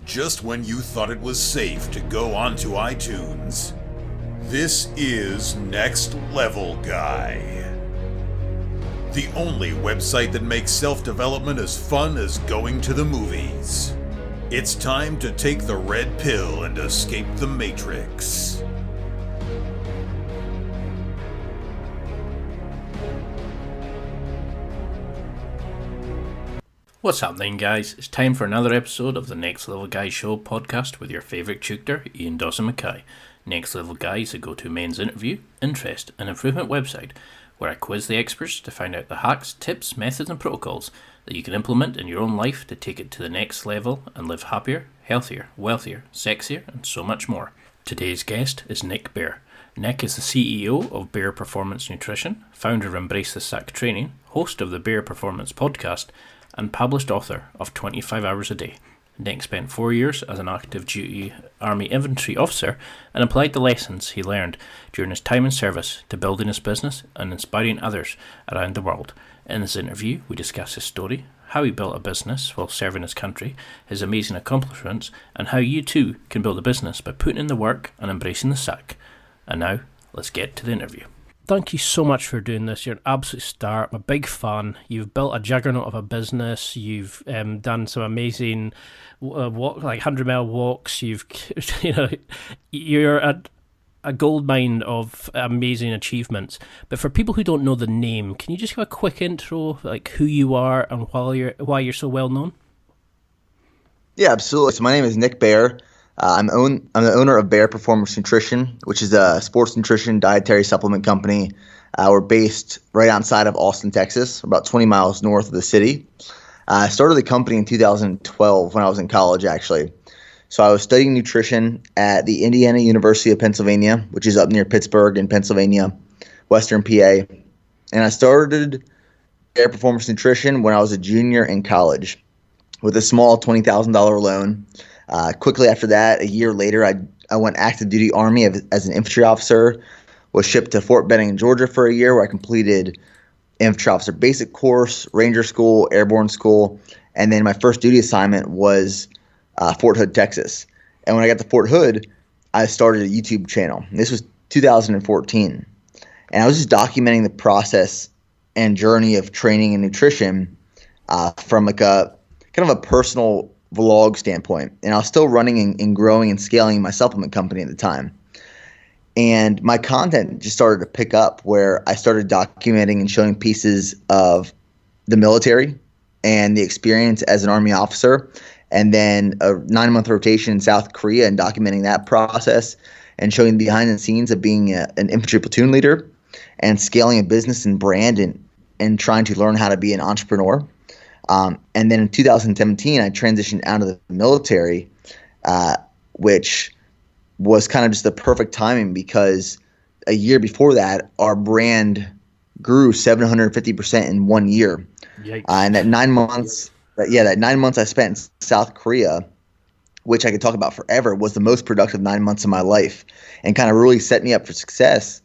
just when you thought it was safe to go onto iTunes. This is Next Level Guy, the only website that makes self-development as fun as going to the movies. It's time to take the red pill and escape the Matrix. What's happening, guys? It's time for another episode of the Next Level Guy Show podcast with your favourite tutor, Ian Dawson-Mackay. Next Level Guy is a go-to men's interview, interest and improvement website where I quiz the experts to find out the hacks, tips, methods and protocols that you can implement in your own life to take it to the next level and live happier, healthier, wealthier, sexier and so much more. Today's guest is Nick Bear. Nick is the CEO of Bear Performance Nutrition, founder of Embrace the Sack Training, host of the Bear Performance podcast and published author of 25 Hours a Day. Nick spent 4 years as an active duty Army Infantry Officer and applied the lessons he learned during his time in service to building his business and inspiring others around the world. In this interview, we discuss his story, how he built a business while serving his country, his amazing accomplishments, and how you too can build a business by putting in the work and embracing the sack. And now, let's get to the interview. Thank you so much for doing this. You're an absolute star. I'm a big fan. You've built a juggernaut of a business. You've done some amazing walk, like 100-mile walks. You're a gold mine of amazing achievements. But for people who don't know the name, can you just give a quick intro, like who you are and why you're so well known? Yeah, absolutely. So my name is Nick Bear. I'm the owner of Bear Performance Nutrition, which is a sports nutrition dietary supplement company. We're based right outside of Austin, Texas, about 20 miles north of the city. I started the company in 2012 when I was in college, actually. So I was studying nutrition at the Indiana University of Pennsylvania, which is up near Pittsburgh in Pennsylvania, Western PA. And I started Bear Performance Nutrition when I was a junior in college with a small $20,000 loan. Quickly after that, a year later, I went active duty Army as an infantry officer, was shipped to Fort Benning, Georgia for a year where I completed infantry officer basic course, ranger school, airborne school, and then my first duty assignment was Fort Hood, Texas. And when I got to Fort Hood, I started a YouTube channel. This was 2014. And I was just documenting the process and journey of training and nutrition from like a kind of a personal vlog standpoint. And I was still running and growing and scaling my supplement company at the time. And my content just started to pick up where I started documenting and showing pieces of the military and the experience as an Army officer, and then a 9-month rotation in South Korea and documenting that process and showing behind the scenes of being an infantry platoon leader and scaling a business and brand and trying to learn how to be an entrepreneur. And then in 2017, I transitioned out of the military, which was kind of just the perfect timing because a year before that, our brand grew 750% in 1 year. And that 9 months, that 9 months I spent in South Korea, which I could talk about forever, was the most productive 9 months of my life and kind of really set me up for success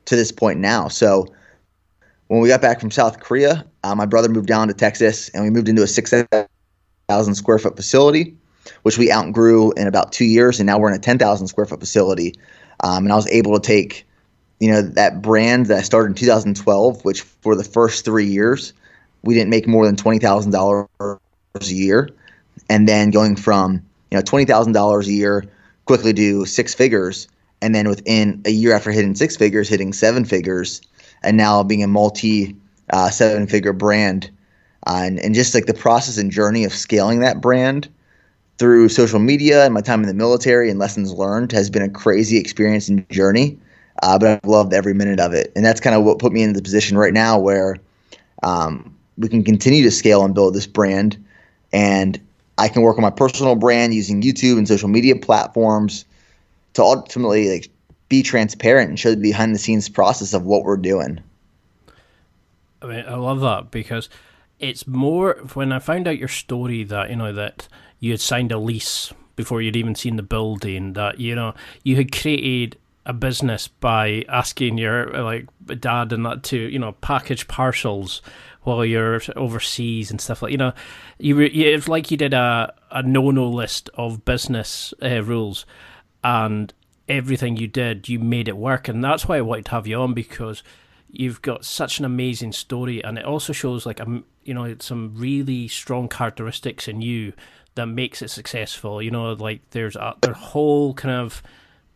to this point now. So when we got back from South Korea, my brother moved down to Texas, and we moved into a 6,000 square foot facility, which we outgrew in about 2 years, and now we're in a 10,000 square foot facility. And I was able to take, that brand that I started in 2012, which for the first 3 years, we didn't make more than $20,000 a year, and then going from $20,000 a year quickly to six figures, and then within a year after hitting six figures, hitting seven figures. And now being a multi-seven-figure brand, and just like the process and journey of scaling that brand through social media and my time in the military and lessons learned has been a crazy experience and journey, but I've loved every minute of it. And that's kind of what put me in the position right now where we can continue to scale and build this brand, and I can work on my personal brand using YouTube and social media platforms to ultimately be transparent and show the behind the scenes process of what we're doing. I mean, I love that because it's more when I found out your story that that you had signed a lease before you'd even seen the building, that you had created a business by asking your dad and that to package parcels while you're overseas and stuff like, it's like you did a no list of business rules, and everything you did, you made it work. And that's why I wanted to have you on, because you've got such an amazing story, and it also shows like some really strong characteristics in you that makes it successful. Like there's a whole kind of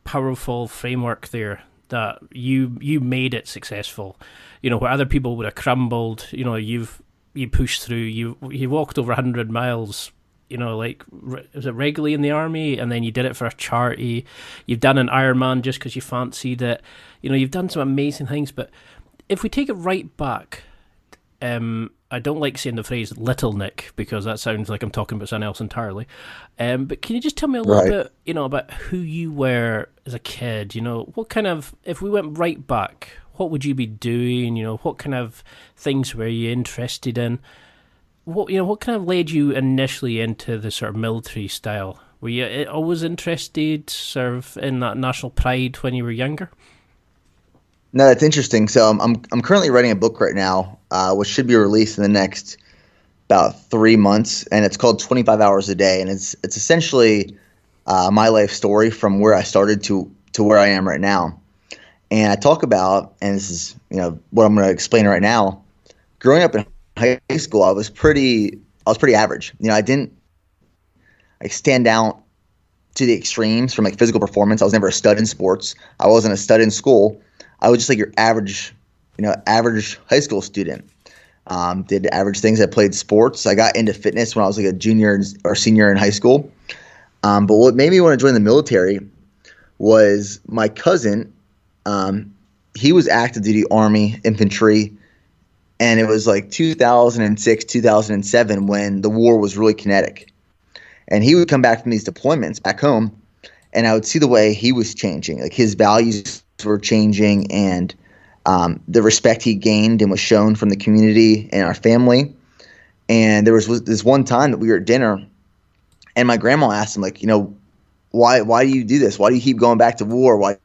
powerful framework there that you made it successful. Where other people would have crumbled. You pushed through. You walked over 100 miles. Was it regularly in the army, and then you did it for a charity. You've done an Ironman just because you fancied it. You've done some amazing things. But if we take it right back, I don't like saying the phrase "little Nick" because that sounds like I'm talking about something else entirely. But can you just tell me a little bit, about who you were as a kid? What kind of, if we went right back, what would you be doing? What kind of things were you interested in? What kind of led you initially into the sort of military style? Were you always interested, sort of, in that national pride when you were younger? No, that's interesting. So I'm currently writing a book right now, which should be released in the next about 3 months, and it's called 25 Hours a Day, and it's essentially my life story from where I started to where I am right now. And I talk about, and this is what I'm going to explain right now. Growing up in high school, I was pretty average. I didn't stand out to the extremes from like physical performance. I was never a stud in sports. I wasn't a stud in school. I was just like your average high school student. Did average things. I played sports. I got into fitness when I was like a junior or senior in high school. But what made me want to join the military was my cousin. He was active duty Army Infantry, and it was like 2006, 2007 when the war was really kinetic. And he would come back from these deployments back home, and I would see the way he was changing. Like his values were changing, and the respect he gained and was shown from the community and our family. And there was this one time that we were at dinner, and my grandma asked him, like, why do you do this? Why do you keep going back to war? Why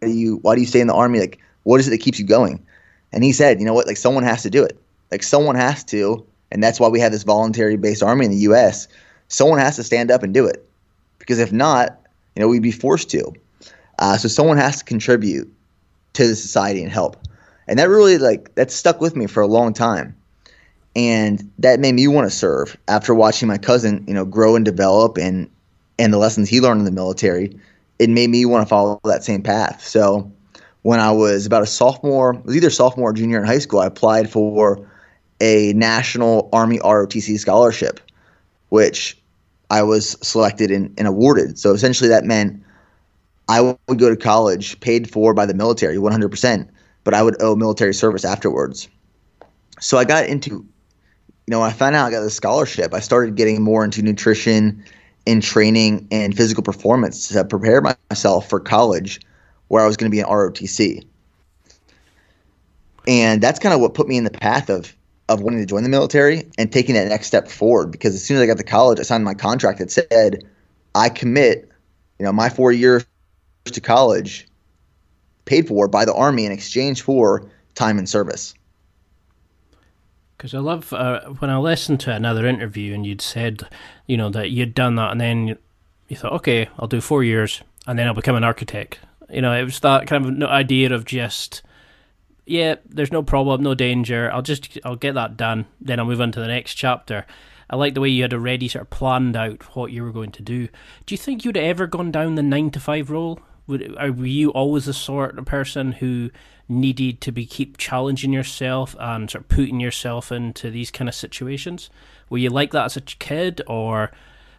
do you stay in the Army? Like, what is it that keeps you going? And he said, like, someone has to do it. Like, someone has to, and that's why we have this voluntary-based Army in the U.S. Someone has to stand up and do it, because if not, we'd be forced to. So someone has to contribute to the society and help. And that really, that stuck with me for a long time. And that made me want to serve after watching my cousin, grow and develop, and the lessons he learned in the military. It made me want to follow that same path. So when I was about a sophomore, it was either sophomore or junior in high school, I applied for a National Army ROTC scholarship, which I was selected and awarded. So essentially that meant I would go to college paid for by the military 100%, but I would owe military service afterwards. So I got into, when I found out I got the scholarship, I started getting more into nutrition and training and physical performance to prepare myself for college, where I was going to be an ROTC. And that's kind of what put me in the path of wanting to join the military and taking that next step forward, because as soon as I got to college, I signed my contract that said I commit, my 4 years to college paid for by the Army in exchange for time and service. Because I love when I listened to another interview and you'd said, that you'd done that, and then you thought, okay, I'll do 4 years and then I'll become an architect. It was that kind of idea of just, yeah, there's no problem, no danger. I'll get that done. Then I'll move on to the next chapter. I like the way you had already sort of planned out what you were going to do. Do you think you'd ever gone down the 9-to-5 role? Were you always the sort of person who needed to keep challenging yourself and sort of putting yourself into these kind of situations? Were you like that as a kid, or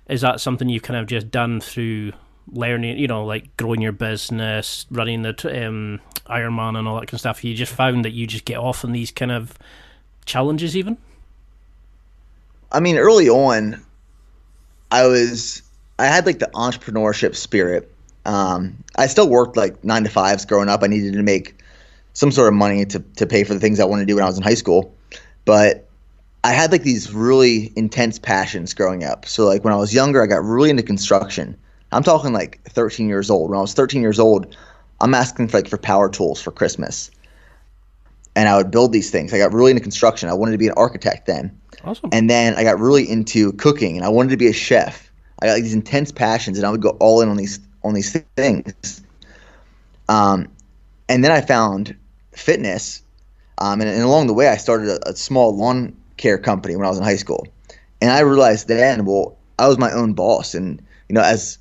is that something you've kind of just done through learning, like growing your business, running the Ironman and all that kind of stuff? You just found that you just get off on these kind of challenges even? I mean, early on, I had like the entrepreneurship spirit. I still worked like 9-to-5s growing up. I needed to make some sort of money to pay for the things I wanted to do when I was in high school. But I had like these really intense passions growing up. So like when I was younger, I got really into construction. I'm talking like 13 years old. When I was 13 years old, I'm asking for power tools for Christmas. and I would build these things. I got really into construction. I wanted to be an architect then. Awesome. And then I got really into cooking, and I wanted to be a chef. I got these intense passions, and I would go all in on these things. And then I found fitness, and along the way, I started a small lawn care company when I was in high school. And I realized then, well, I was my own boss, and as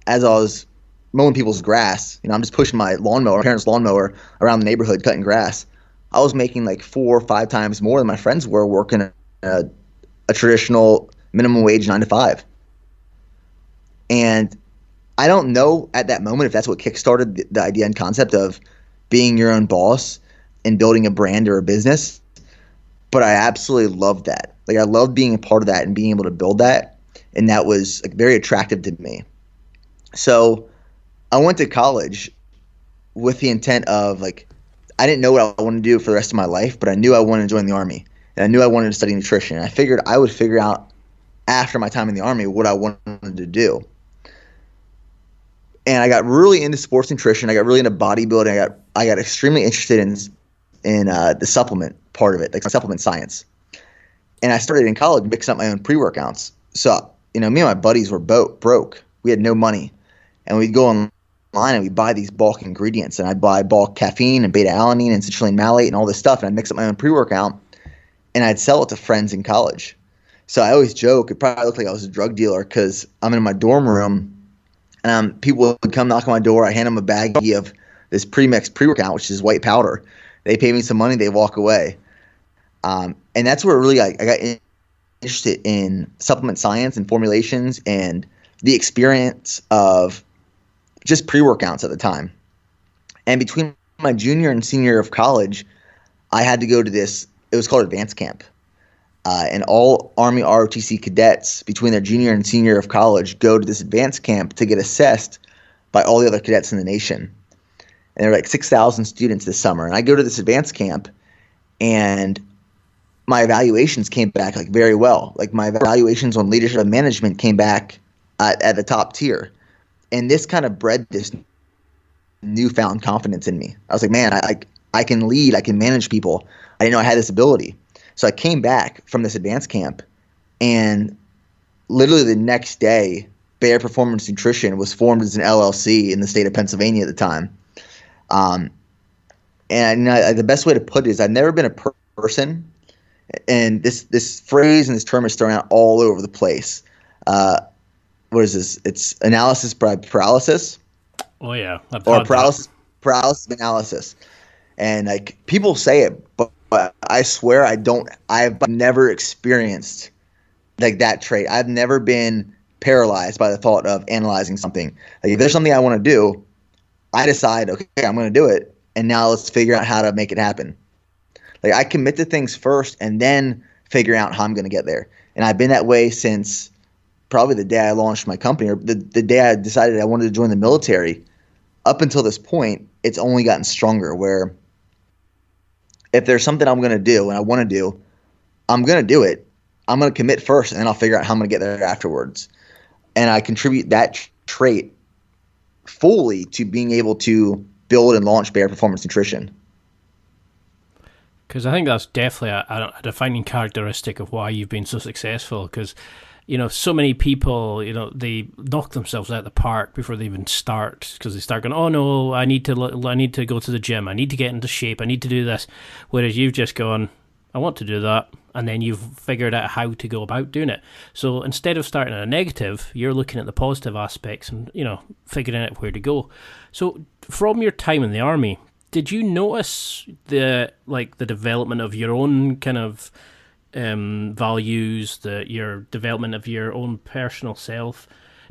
I was mowing people's grass, I'm just pushing my lawnmower, my parents' lawnmower around the neighborhood, cutting grass. I was making like 4 or 5 times more than my friends were working a traditional minimum wage 9 to 5. And I don't know at that moment if that's what kickstarted the idea and concept of being your own boss and building a brand or a business, but I absolutely loved that. Like, I loved being a part of that and being able to build that, and that was like very attractive to me. So I went to college with the intent of, like, I didn't know what I wanted to do for the rest of my life, but I knew I wanted to join the Army, and I knew I wanted to study nutrition. And I figured I would figure out after my time in the Army what I wanted to do. And I got really into sports nutrition. I got really into bodybuilding. I got extremely interested in the supplement part of it, like supplement science. And I started in college mixing up my own pre-workouts. So, me and my buddies were broke. We had no money. And we'd go online and we'd buy these bulk ingredients. And I'd buy bulk caffeine and beta-alanine and citrulline malate and all this stuff. And I'd mix up my own pre-workout. And I'd sell it to friends in college. So I always joke, it probably looked like I was a drug dealer because I'm in my dorm room and people would come knock on my door. I hand them a baggie of this pre-mixed pre-workout, which is white powder. They pay me some money. They walk away. And that's where really I got interested in supplement science and formulations and the experience of just pre-workouts at the time. And between my junior and senior year of college, I had to go to this, it was called Advanced Camp. And all Army ROTC cadets between their junior and senior year of college go to this advanced camp to get assessed by all the other cadets in the nation. And there were like 6,000 students this summer. And I go to this advanced camp, and my evaluations came back like very well. Like, my evaluations on leadership and management came back at the top tier. And this kind of bred this newfound confidence in me. I was like, man, I can lead, I can manage people. I didn't know I had this ability. So I came back from this advanced camp, and literally the next day, Bayer Performance Nutrition was formed as an LLC in the state of Pennsylvania at the time. And the best way to put it is I've never been a person, and this phrase and this term is thrown out all over the place. What is this? It's analysis by paralysis. Oh yeah, or paralysis analysis. And like, people say it, but I swear I've never experienced like that trait. I've never been paralyzed by the thought of analyzing something. Like, if there's something I want to do, I decide, okay, I'm going to do it, and now let's figure out how to make it happen. Like, I commit to things first and then figure out how I'm going to get there. And I've been that way since probably the day I launched my company, or the day I decided I wanted to join the military. Up until this point, it's only gotten stronger, where if there's something I'm going to do and I want to do, I'm going to do it. I'm going to commit first, and then I'll figure out how I'm going to get there afterwards. And I contribute that trait fully to being able to build and launch Bayer Performance Nutrition. Because I think that's definitely a defining characteristic of why you've been so successful. Because, so many people, they knock themselves out of the park before they even start, because they start going, oh no, I need to go to the gym, I need to get into shape, I need to do this. Whereas you've just gone, I want to do that, and then you've figured out how to go about doing it. So instead of starting at a negative, you're looking at the positive aspects and, figuring out where to go. So from your time in the Army, did you notice the development of your own kind of values, your development of your own personal self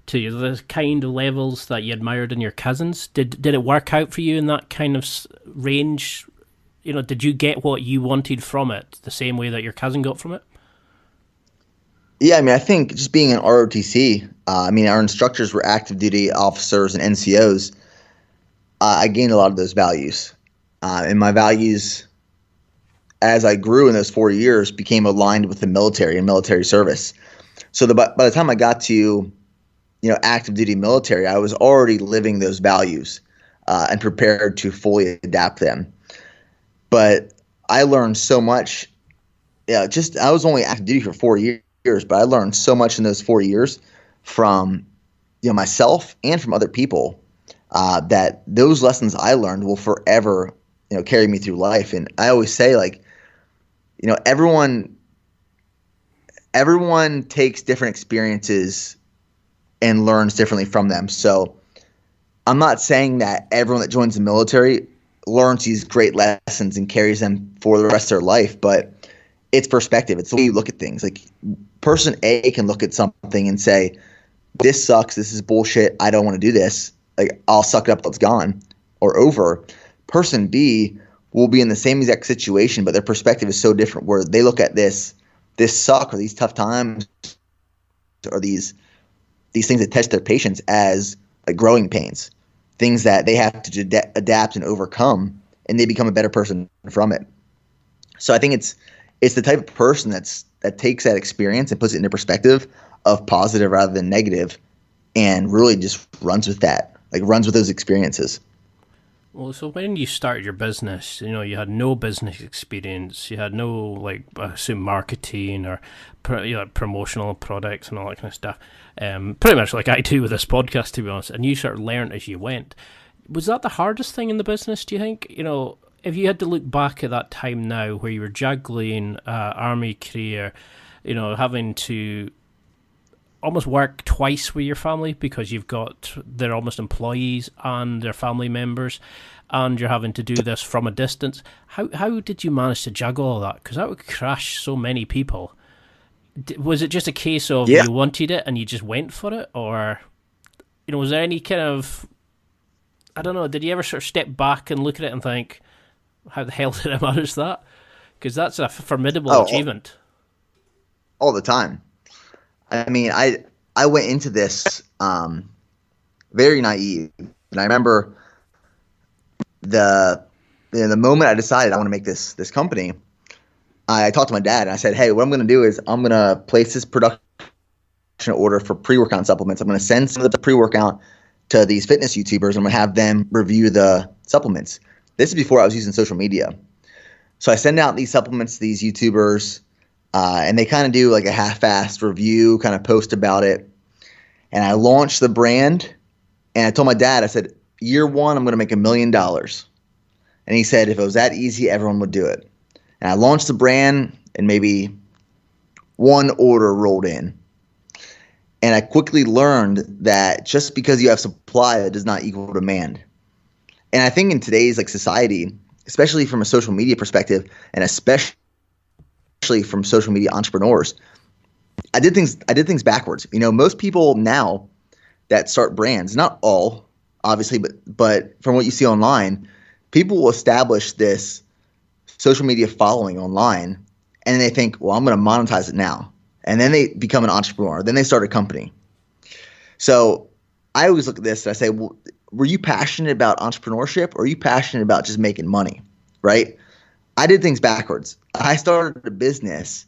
to the kind of levels that you admired in your cousins? Did it work out for you in that kind of range? Did you get what you wanted from it the same way that your cousin got from it? Yeah, I think just being an ROTC, our instructors were active duty officers and NCOs. I gained a lot of those values. And my values, as I grew in those 4 years, became aligned with the military and military service. So by the time I got to, active duty military, I was already living those values and prepared to fully adapt them. But I learned so much. Yeah, just I was only active duty for 4 years, but I learned so much in those 4 years from myself and from other people, that those lessons I learned will forever carry me through life. And I always say, like, everyone takes different experiences and learns differently from them. So I'm not saying that everyone that joins the military learns these great lessons and carries them for the rest of their life, but it's perspective. It's the way you look at things. Like, person A can look at something and say, this sucks, this is bullshit, I don't want to do this. Like, I'll suck it up till it's gone or over. Person B will be in the same exact situation, but their perspective is so different, where they look at this suck, or these tough times, or these things that test their patience as like growing pains, things that they have to adapt and overcome, and they become a better person from it. So I think it's the type of person that takes that experience and puts it into perspective of positive rather than negative, and really just runs with that, like runs with those experiences. Well, so when you started your business, you had no business experience, you had no, like, I assume, marketing or promotional products and all that kind of stuff. Pretty much like I do with this podcast, to be honest. And you sort of learned as you went. Was that the hardest thing in the business, do you think? If you had to look back at that time now, where you were juggling Army career, having to almost work twice with your family, because they're almost employees and they're family members, and you're having to do this from a distance. How did you manage to juggle all that? Because that would crush so many people. Was it just a case of you wanted it and you just went for it? Or, was there any kind of, I don't know, did you ever sort of step back and look at it and think, how the hell did I manage that? Because that's a formidable achievement. All the time. I mean, I went into this very naive, and I remember the moment I decided I want to make this company. I talked to my dad and I said, "Hey, what I'm going to do is I'm going to place this production order for pre-workout supplements. I'm going to send some of the pre-workout to these fitness YouTubers. I'm going to have them review the supplements." This is before I was using social media, so I send out these supplements to these YouTubers. And they kind of do like a half-assed review, kind of post about it. And I launched the brand, and I told my dad, I said, year one, I'm going to make $1 million. And he said, if it was that easy, everyone would do it. And I launched the brand, and maybe one order rolled in. And I quickly learned that just because you have supply, that does not equal demand. And I think in today's society, especially from a social media perspective, and especially from social media entrepreneurs, I did things backwards. Most people now that start brands, not all, obviously, but from what you see online, people will establish this social media following online, and they think, well, I'm going to monetize it now. And then they become an entrepreneur. Then they start a company. So I always look at this and I say, well, were you passionate about entrepreneurship, or are you passionate about just making money, right? I did things backwards. I started a business,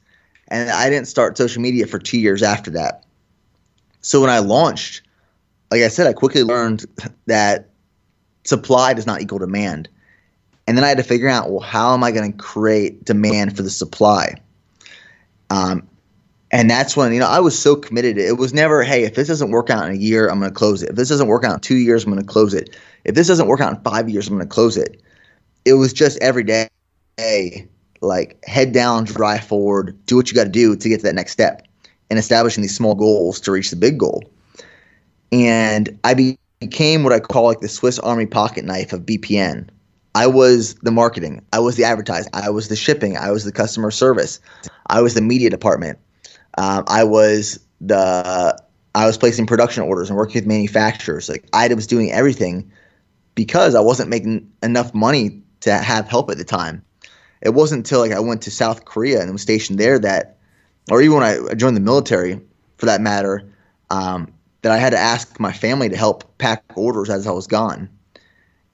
and I didn't start social media for 2 years after that. So when I launched, like I said, I quickly learned that supply does not equal demand. And then I had to figure out, well, how am I going to create demand for the supply? And that's when, I was so committed. It was never, hey, if this doesn't work out in a year, I'm going to close it. If this doesn't work out in 2 years, I'm going to close it. If this doesn't work out in 5 years, I'm going to close it. It was just every day, like, head down, drive forward, do what you got to do to get to that next step, and establishing these small goals to reach the big goal. And I became what I call like the Swiss Army pocket knife of BPN. I was the marketing. I was the advertising. I was the shipping. I was the customer service. I was the media department. I was placing production orders and working with manufacturers. Like, I was doing everything because I wasn't making enough money to have help at the time. It wasn't until I went to South Korea and was stationed there or even when I joined the military, for that matter, that I had to ask my family to help pack orders as I was gone.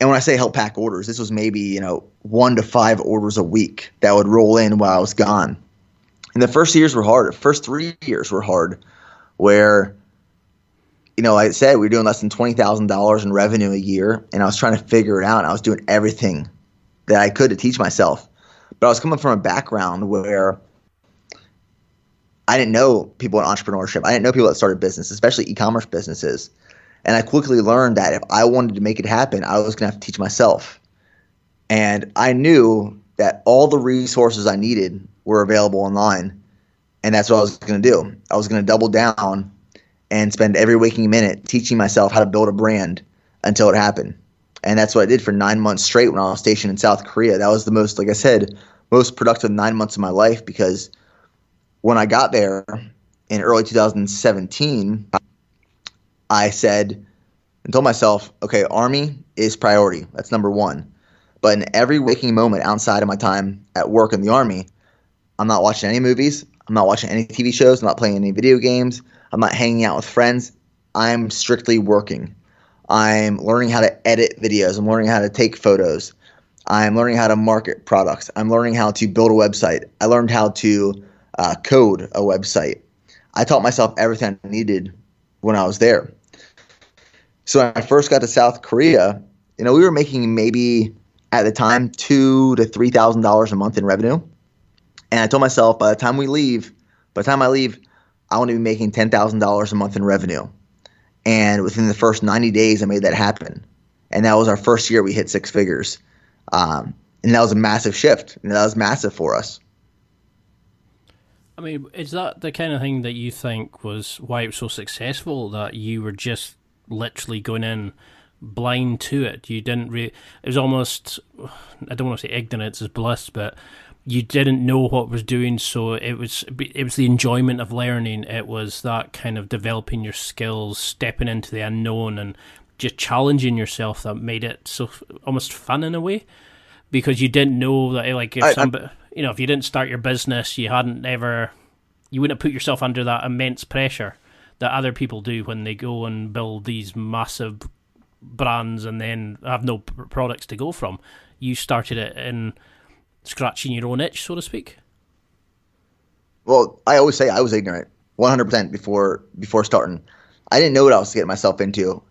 And when I say help pack orders, this was maybe 1 to 5 orders a week that would roll in while I was gone. And the first years were hard. The first 3 years were hard, where like I said, we were doing less than $20,000 in revenue a year, and I was trying to figure it out. And I was doing everything that I could to teach myself. But I was coming from a background where I didn't know people in entrepreneurship. I didn't know people that started business, especially e-commerce businesses. And I quickly learned that if I wanted to make it happen, I was going to have to teach myself. And I knew that all the resources I needed were available online. And that's what I was going to do. I was going to double down and spend every waking minute teaching myself how to build a brand until it happened. And that's what I did for 9 months straight when I was stationed in South Korea. That was the most, like I said, most productive 9 months of my life, because when I got there in early 2017, I said and told myself, okay, Army is priority. That's number one. But in every waking moment outside of my time at work in the Army, I'm not watching any movies. I'm not watching any TV shows. I'm not playing any video games. I'm not hanging out with friends. I'm strictly working. I'm learning how to edit videos. I'm learning how to take photos. I'm learning how to market products. I'm learning how to build a website. I learned how to code a website. I taught myself everything I needed when I was there. So when I first got to South Korea, we were making maybe at the time $2,000 to $3,000 a month in revenue. And I told myself by the time I leave, I want to be making $10,000 a month in revenue. And within the first 90 days, I made that happen. And that was our first year we hit six figures. And that was a massive shift. And that was massive for us. I mean, is that the kind of thing that you think was why it was so successful, that you were just literally going in blind to it? You didn't it was almost, I don't want to say ignorance is bliss, but you didn't know what was doing, so it was the enjoyment of learning. It was that kind of developing your skills, stepping into the unknown, and just challenging yourself that made it so almost fun in a way, because you didn't know that, like, if if you didn't start your business, you wouldn't have put yourself under that immense pressure that other people do when they go and build these massive brands and then have no products to go from. You started it in scratching your own itch, so to speak. Well, I always say I was ignorant 100% before starting. I didn't know what I was getting myself into.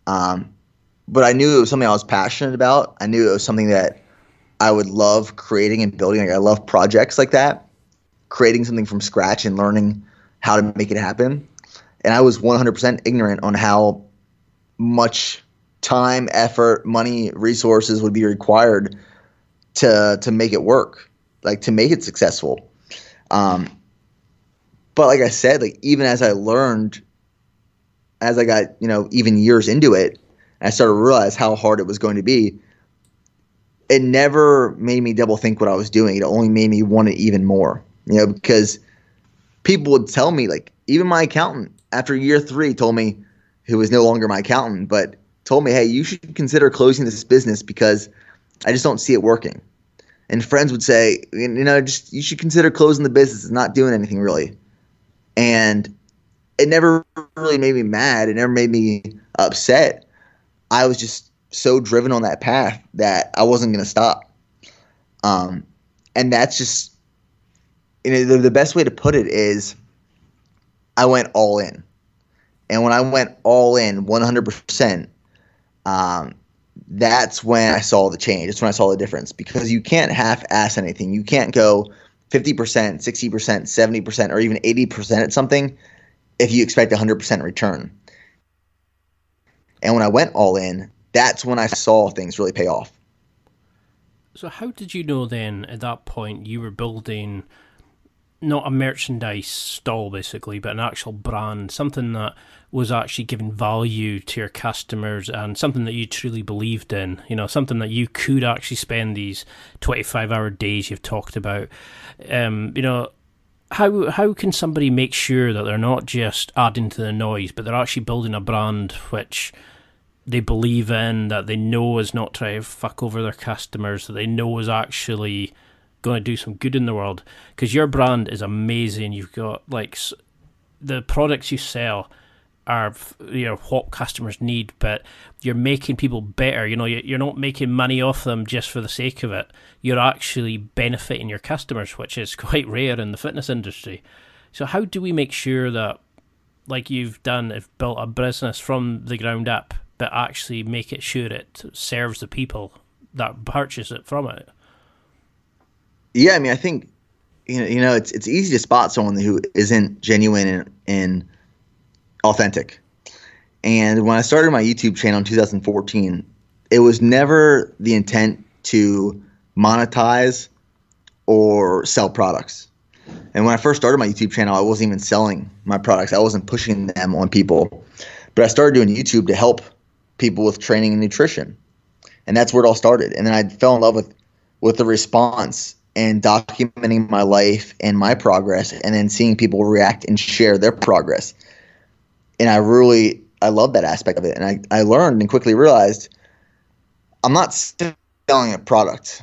But I knew it was something I was passionate about. I knew it was something that I would love creating and building. Like, I love projects like that, creating something from scratch and learning how to make it happen. And I was 100% ignorant on how much time, effort, money, resources would be required to make it work, like to make it successful. But like I said, like even as I learned, as I got, even years into it, I started to realize how hard it was going to be. It never made me double think what I was doing. It only made me want it even more, because people would tell me, like, even my accountant after year 3 told me, who was no longer my accountant, but told me, hey, you should consider closing this business because I just don't see it working. And friends would say, you should consider closing the business. It's not doing anything really. And it never really made me mad. It never made me upset. I was just so driven on that path that I wasn't going to stop. And that's just, the best way to put it is I went all in. And when I went all in 100%, that's when I saw the change. That's when I saw the difference, because you can't half-ass anything. You can't go 50%, 60%, 70%, or even 80% at something if you expect 100% return. And when I went all in, that's when I saw things really pay off. So how did you know then at that point you were building not a merchandise stall basically, but an actual brand, something that was actually giving value to your customers and something that you truly believed in, something that you could actually spend these 25-hour days you've talked about. How can somebody make sure that they're not just adding to the noise, but they're actually building a brand which they believe in, that they know is not trying to fuck over their customers, that they know is actually going to do some good in the world? Because your brand is amazing. You've got, like, the products you sell are what customers need, but you're making people better. You're not making money off them just for the sake of it. You're actually benefiting your customers, which is quite rare in the fitness industry. So how do we make sure that, like you've done, have built a business from the ground up, but actually make it sure it serves the people that purchase it from it. Yeah, I mean, I think it's easy to spot someone who isn't genuine and authentic. And when I started my YouTube channel in 2014, it was never the intent to monetize or sell products. And when I first started my YouTube channel, I wasn't even selling my products. I wasn't pushing them on people. But I started doing YouTube to help people with training and nutrition. And that's where it all started. And then I fell in love with the response and documenting my life and my progress, and then seeing people react and share their progress. And I love that aspect of it. And I learned and quickly realized I'm not selling a product.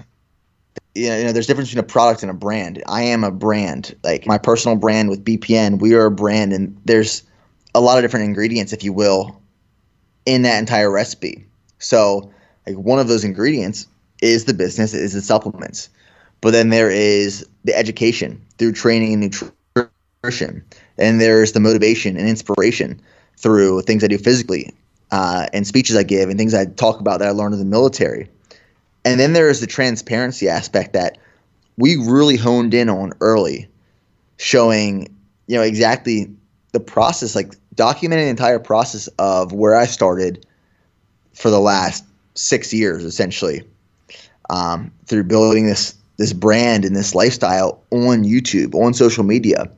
There's a difference between a product and a brand. I am a brand. Like my personal brand with BPN, we are a brand, and there's a lot of different ingredients, if you will, in that entire recipe. So like one of those ingredients is the business, is the supplements. But then there is the education through training and nutrition. And there's the motivation and inspiration through things I do physically and speeches I give and things I talk about that I learned in the military. And then there is the transparency aspect that we really honed in on early, showing exactly the process, like documenting the entire process of where I started for the last 6 years, essentially, through building this brand and this lifestyle on YouTube, on social media,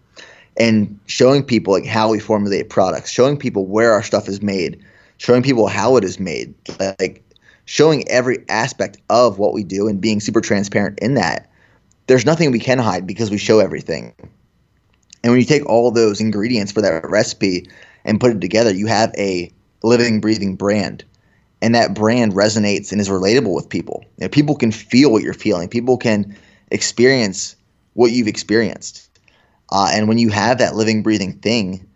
and showing people like how we formulate products, showing people where our stuff is made, showing people how it is made, like showing every aspect of what we do and being super transparent in that. There's nothing we can hide because we show everything. And when you take all those ingredients for that recipe and put it together, you have a living, breathing brand. And that brand resonates and is relatable with people. People can feel what you're feeling. People can experience what you've experienced. And when you have that living, breathing thing,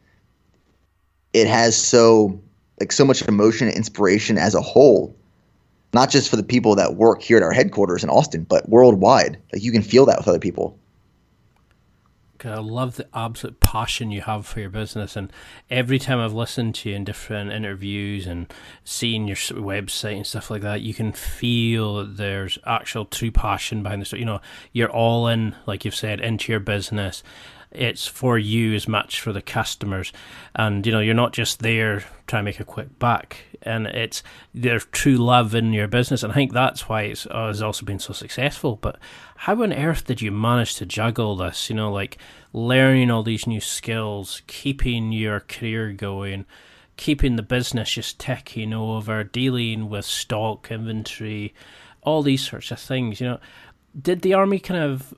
it has so much emotion and inspiration as a whole, not just for the people that work here at our headquarters in Austin, but worldwide. Like you can feel that with other people. I love the absolute passion you have for your business, and every time I've listened to you in different interviews and seen your website and stuff like that, you can feel that there's actual true passion behind this. You're all in, like you've said, into your business. It's for you as much for the customers, and you're not just there trying to make a quick buck. And there's true love in your business, and I think that's why it's also been so successful. But how on earth did you manage to juggle this? Like learning all these new skills, keeping your career going, keeping the business just ticking over, dealing with stock, inventory, all these sorts of things. Did the Army kind of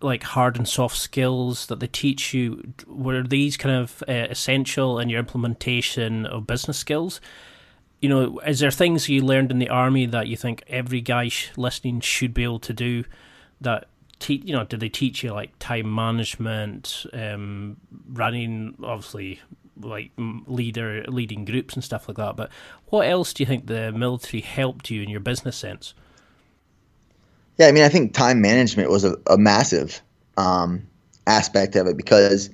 like hard and soft skills that they teach you, were these kind of essential in your implementation of business skills? Is there things you learned in the Army that you think every guy listening should be able to do? That did they teach you like time management, running, obviously, like leading groups and stuff like that? But what else do you think the military helped you in your business sense? Yeah, I mean, I think time management was a massive aspect of it, because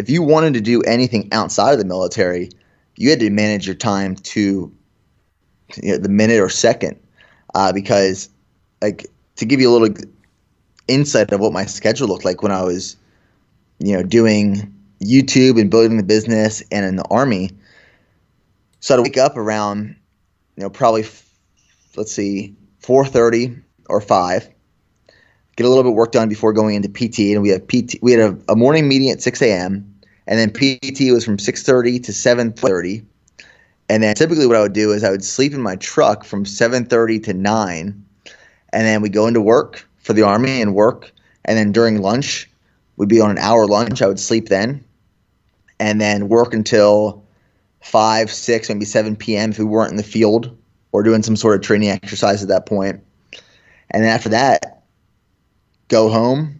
if you wanted to do anything outside of the military, you had to manage your time to the minute or second, because like to give you a little insight of what my schedule looked like when I was doing YouTube and building the business and in the Army. So I'd wake up around probably 4:30 or 5, get a little bit of work done before going into PT, and we had a morning meeting at 6 a.m. and then PT was from 6:30 to 7:30. And then typically what I would do is I would sleep in my truck from 7:30 to 9, and then we go into work for the Army and work. And then during lunch, we'd be on an hour lunch. I would sleep then, and then work until 5, 6, maybe 7 p.m. if we weren't in the field or doing some sort of training exercise at that point. And then after that, go home,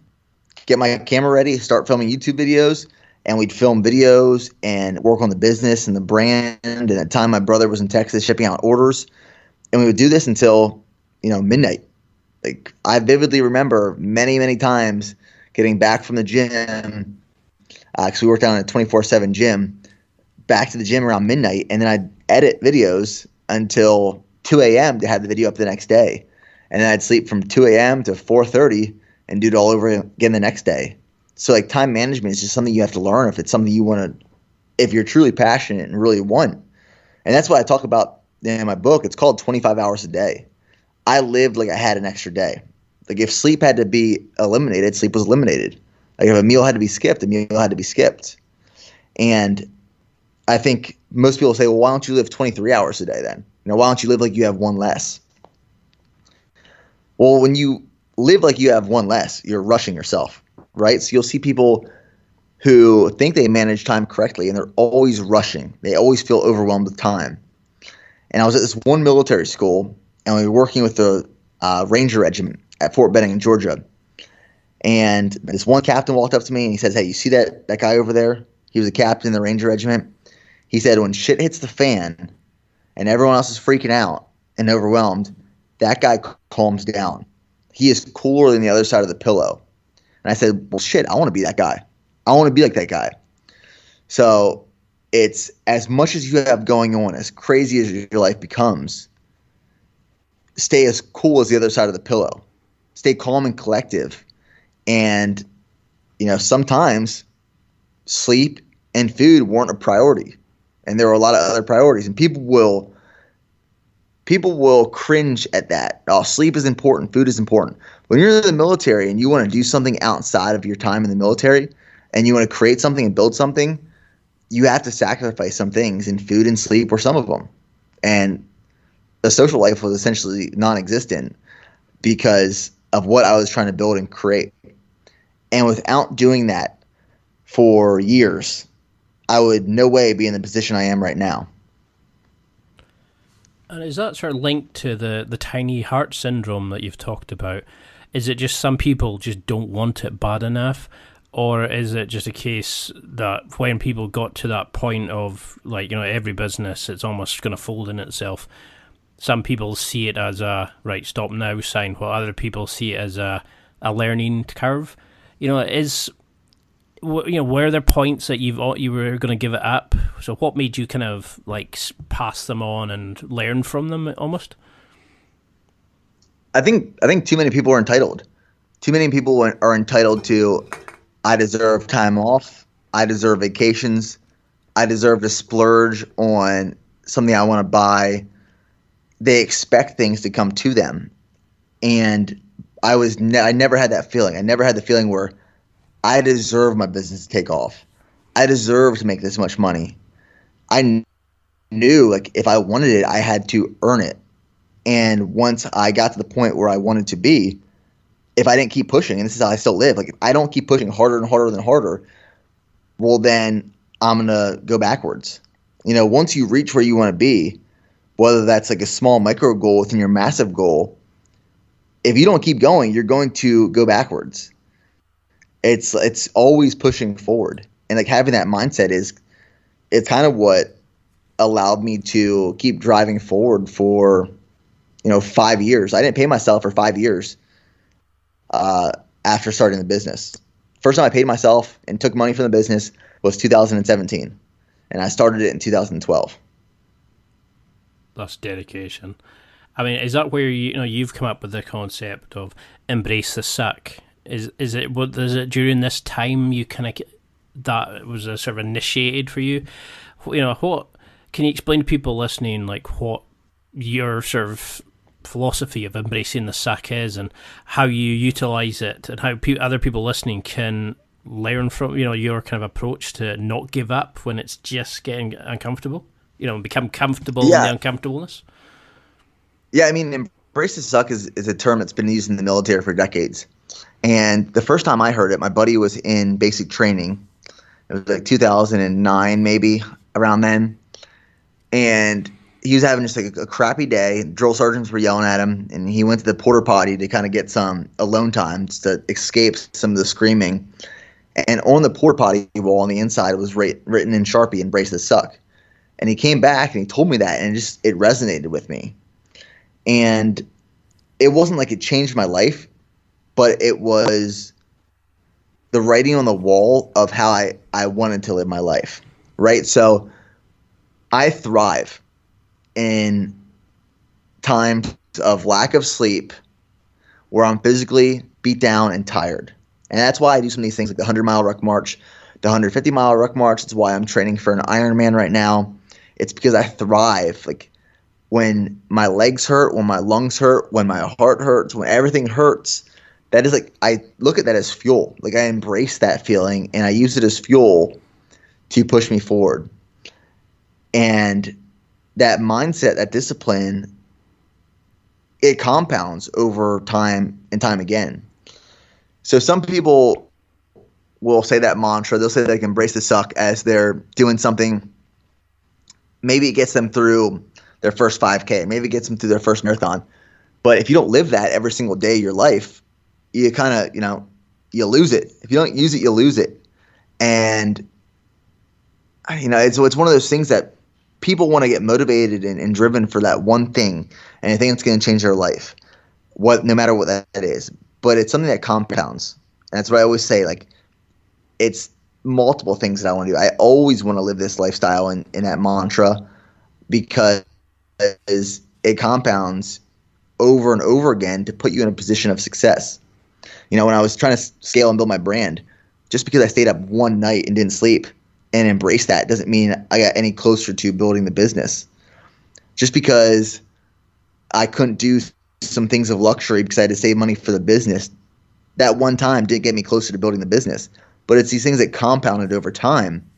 get my camera ready, start filming YouTube videos. And we'd film videos and work on the business and the brand. And at the time, my brother was in Texas shipping out orders. And we would do this until, midnight. Like, I vividly remember many, many times getting back from the gym, because we worked down at a 24/7 gym, back to the gym around midnight. And then I'd edit videos until 2 a.m. to have the video up the next day. and then I'd sleep from 2 a.m. to 4:30 and do it all over again the next day. So like time management is just something you have to learn if it's something you want to, if you're truly passionate and really want. And that's what I talk about in my book. It's called 25 hours a day. I lived like I had an extra day. Like if sleep had to be eliminated, sleep was eliminated. Like if a meal had to be skipped, a meal had to be skipped. And I think most people say, well, why don't you live 23 hours a day then? Why don't you live like you have one less? Well, when you live like you have one less, you're rushing yourself, right? So you'll see people who think they manage time correctly, and they're always rushing. They always feel overwhelmed with time. And I was at this one military school, and we were working with the Ranger Regiment at Fort Benning in Georgia. And this one captain walked up to me, and he says, hey, you see that guy over there? He was a captain in the Ranger Regiment. He said, when shit hits the fan and everyone else is freaking out and overwhelmed, that guy calms down. He is cooler than the other side of the pillow. And I said, well, shit, I want to be that guy. I want to be like that guy. So it's as much as you have going on, as crazy as your life becomes, stay as cool as the other side of the pillow. Stay calm and collective. And, sometimes sleep and food weren't a priority. And there were a lot of other priorities. And people will cringe at that. Oh, sleep is important. Food is important. When you're in the military and you want to do something outside of your time in the military and you want to create something and build something, you have to sacrifice some things, and food and sleep were some of them. And the social life was essentially non-existent because of what I was trying to build and create. And without doing that for years, I would no way be in the position I am right now. And is that sort of linked to the tiny heart syndrome that you've talked about? Is it just some people just don't want it bad enough? Or is it just a case that when people got to that point of, every business, it's almost going to fold in itself, some people see it as a, right, stop now sign, while other people see it as a learning curve? Were there points that you were going to give it up? So what made you kind of pass them on and learn from them almost? I think too many people are entitled. Too many people are entitled to, I deserve time off. I deserve vacations. I deserve to splurge on something I want to buy. They expect things to come to them. And I never had that feeling. I never had the feeling where I deserve my business to take off. I deserve to make this much money. I knew if I wanted it, I had to earn it. And once I got to the point where I wanted to be, if I didn't keep pushing, and this is how I still live, if I don't keep pushing harder and harder and harder, well, then I'm going to go backwards. Once you reach where you want to be, whether that's a small micro goal within your massive goal, if you don't keep going, you're going to go backwards. It's always pushing forward. And having that mindset it's kind of what allowed me to keep driving forward for 5 years. I didn't pay myself for 5 years after starting the business. First time I paid myself and took money from the business was 2017, and I started it in 2012. That's dedication. I mean, is that where you've come up with the concept of embrace the suck? Is it during this time you that was a sort of initiated for you? What can you explain to people listening what your sort of philosophy of embracing the suck is, and how you utilize it, and how other people listening can learn from your kind of approach to not give up when it's just getting uncomfortable, become comfortable in the uncomfortableness? Yeah, I mean, embrace the suck is a term that's been used in the military for decades. And the first time I heard it, my buddy was in basic training. It was 2009, maybe around then. And he was having just a crappy day. Drill sergeants were yelling at him, and he went to the porta potty to kind of get some alone time just to escape some of the screaming. And on the porta potty wall on the inside was written in Sharpie, embrace the suck. And he came back and he told me that, and it resonated with me. And it wasn't like it changed my life, but it was the writing on the wall of how I wanted to live my life, right? So I thrive in times of lack of sleep where I'm physically beat down and tired. And that's why I do some of these things like the 100-mile ruck march, the 150-mile ruck march. It's why I'm training for an Ironman right now. It's because I thrive. Like when my legs hurt, when my lungs hurt, when my heart hurts, when everything hurts, that is like, I look at that as fuel. Like I embrace that feeling and I use it as fuel to push me forward. And that mindset, that discipline, it compounds over time and time again. So some people will say that mantra. They'll say they can embrace the suck as they're doing something. Maybe it gets them through their first 5K. Maybe it gets them through their first marathon. But if you don't live that every single day of your life, you kind of, you lose it. If you don't use it, you lose it. And, it's one of those things that people want to get motivated and driven for that one thing. And I think it's going to change their life, no matter what that is. But it's something that compounds. And that's what I always say. Like, it's multiple things that I want to do. I always want to live this lifestyle in that mantra because it compounds over and over again to put you in a position of success. When I was trying to scale and build my brand, just because I stayed up one night and didn't sleep and embraced that doesn't mean I got any closer to building the business. Just because I couldn't do some things of luxury because I had to save money for the business, that one time didn't get me closer to building the business. But it's these things that compounded over time,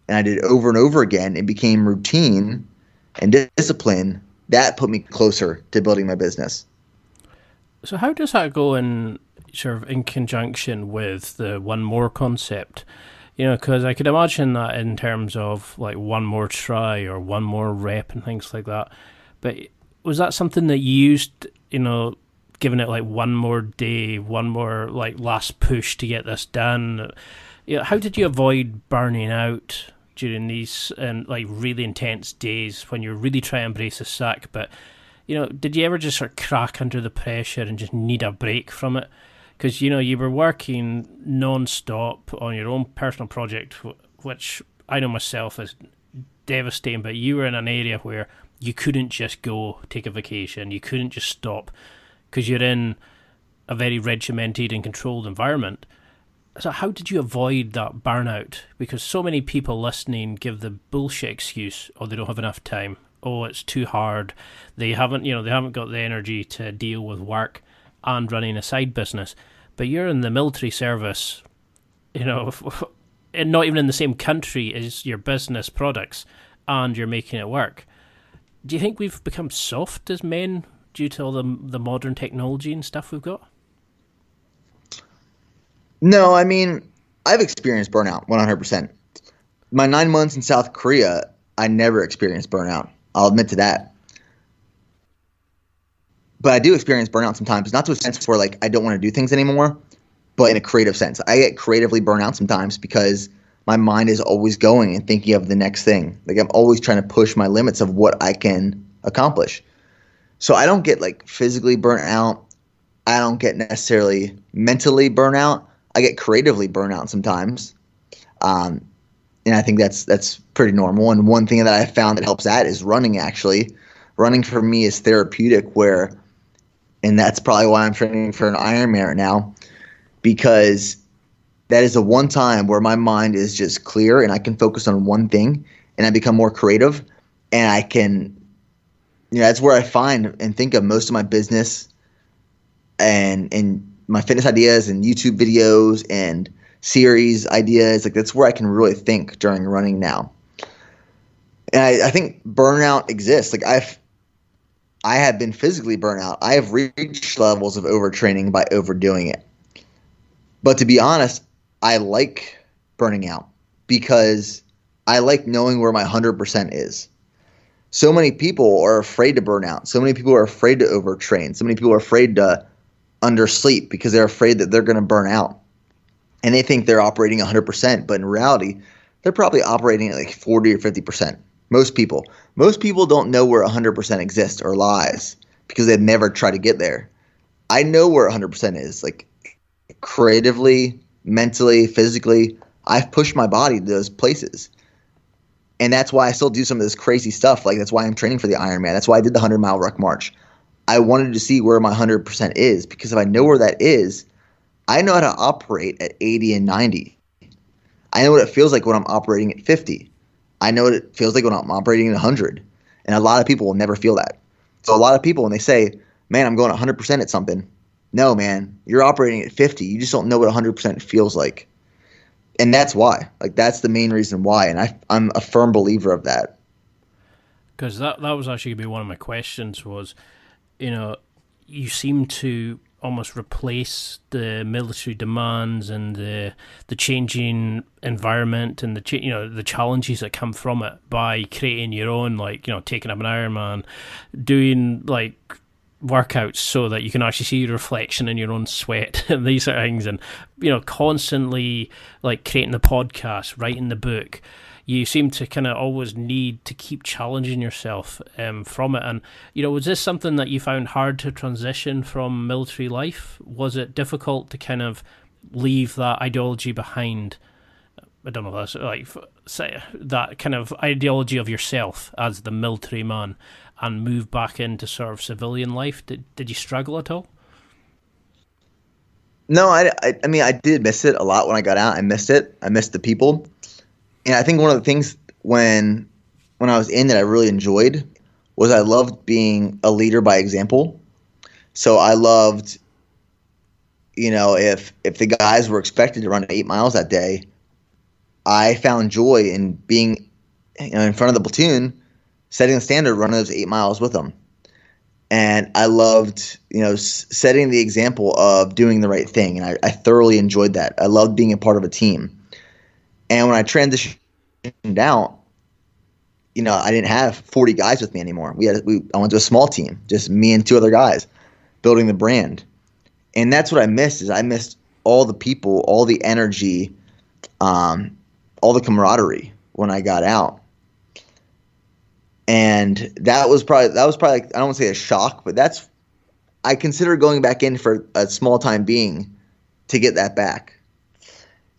and I did it over and over again. It became routine and discipline that put me closer to building my business. So how does that go in conjunction with the one more concept? Because I could imagine that in terms of like one more try or one more rep and things like that. But was that something that you used, giving it like one more day, one more like last push to get this done? How did you avoid burning out during these and like really intense days when you're really trying to embrace the suck? But did you ever just sort of crack under the pressure and just need a break from it? Because you were working non-stop on your own personal project, which I know myself is devastating. But you were in an area where you couldn't just go take a vacation. You couldn't just stop because you're in a very regimented and controlled environment. So how did you avoid that burnout? Because so many people listening give the bullshit excuse, oh, they don't have enough time. Oh, it's too hard. They haven't got the energy to deal with work and running a side business. But you're in the military service, and not even in the same country as your business products, and you're making it work. Do you think we've become soft as men due to all the modern technology and stuff we've got? No, I've experienced burnout 100%. My 9 months in South Korea, I never experienced burnout. I'll admit to that. But I do experience burnout sometimes, not to a sense where like I don't want to do things anymore, but in a creative sense. I get creatively burnt out sometimes because my mind is always going and thinking of the next thing. Like I'm always trying to push my limits of what I can accomplish. So I don't get like physically burnt out. I don't get necessarily mentally burnt out. I get creatively burnt out sometimes. And I think that's pretty normal. And one thing that I found that helps that is running, actually. Running for me is therapeutic and that's probably why I'm training for an Ironman right now, because that is the one time where my mind is just clear and I can focus on one thing and I become more creative and I can, that's where I find and think of most of my business and my fitness ideas and YouTube videos and series ideas. Like that's where I can really think during running now. And I think burnout exists. Like I have been physically burnt out. I have reached levels of overtraining by overdoing it. But to be honest, I like burning out because I like knowing where my 100% is. So many people are afraid to burn out. So many people are afraid to overtrain. So many people are afraid to undersleep because they're afraid that they're going to burn out. And they think they're operating 100%, but in reality, they're probably operating at like 40 or 50%. Most people don't know where 100% exists or lies because they've never tried to get there. I know where 100% is, like creatively, mentally, physically. I've pushed my body to those places. And that's why I still do some of this crazy stuff. Like that's why I'm training for the Ironman. That's why I did the 100-mile ruck march. I wanted to see where my 100% is, because if I know where that is, I know how to operate at 80 and 90. I know what it feels like when I'm operating at 50. I know what it feels like when I'm operating at 100. And a lot of people will never feel that. So a lot of people, when they say, man, I'm going 100% at something, no, man, you're operating at 50. You just don't know what 100% feels like. And that's why. Like, that's the main reason why. And I'm a firm believer of that. Because that was actually going to be one of my questions was, you seem to almost replace the military demands and the changing environment and the challenges that come from it by creating your own, taking up an Ironman, doing workouts so that you can actually see your reflection in your own sweat and these sort of things, and constantly creating the podcast, writing the book. You seem to kind of always need to keep challenging yourself from it. And, was this something that you found hard to transition from military life? Was it difficult to kind of leave that ideology behind? I don't know, that's say that kind of ideology of yourself as the military man and move back into sort of civilian life. Did you struggle at all? No, I mean, I did miss it a lot when I got out. I missed it. I missed the people. And I think one of the things when I was in that I really enjoyed was I loved being a leader by example. So I loved, if the guys were expected to run 8 miles that day, I found joy in being in front of the platoon, setting the standard, running those 8 miles with them. And I loved, setting the example of doing the right thing. And I thoroughly enjoyed that. I loved being a part of a team. And when I transitioned out, I didn't have 40 guys with me anymore. I went to a small team, just me and 2 other guys, building the brand. And that's what I missed. I missed all the people, all the energy, all the camaraderie when I got out. And that was probably I don't want to say a shock, but I consider going back in for a small time being to get that back.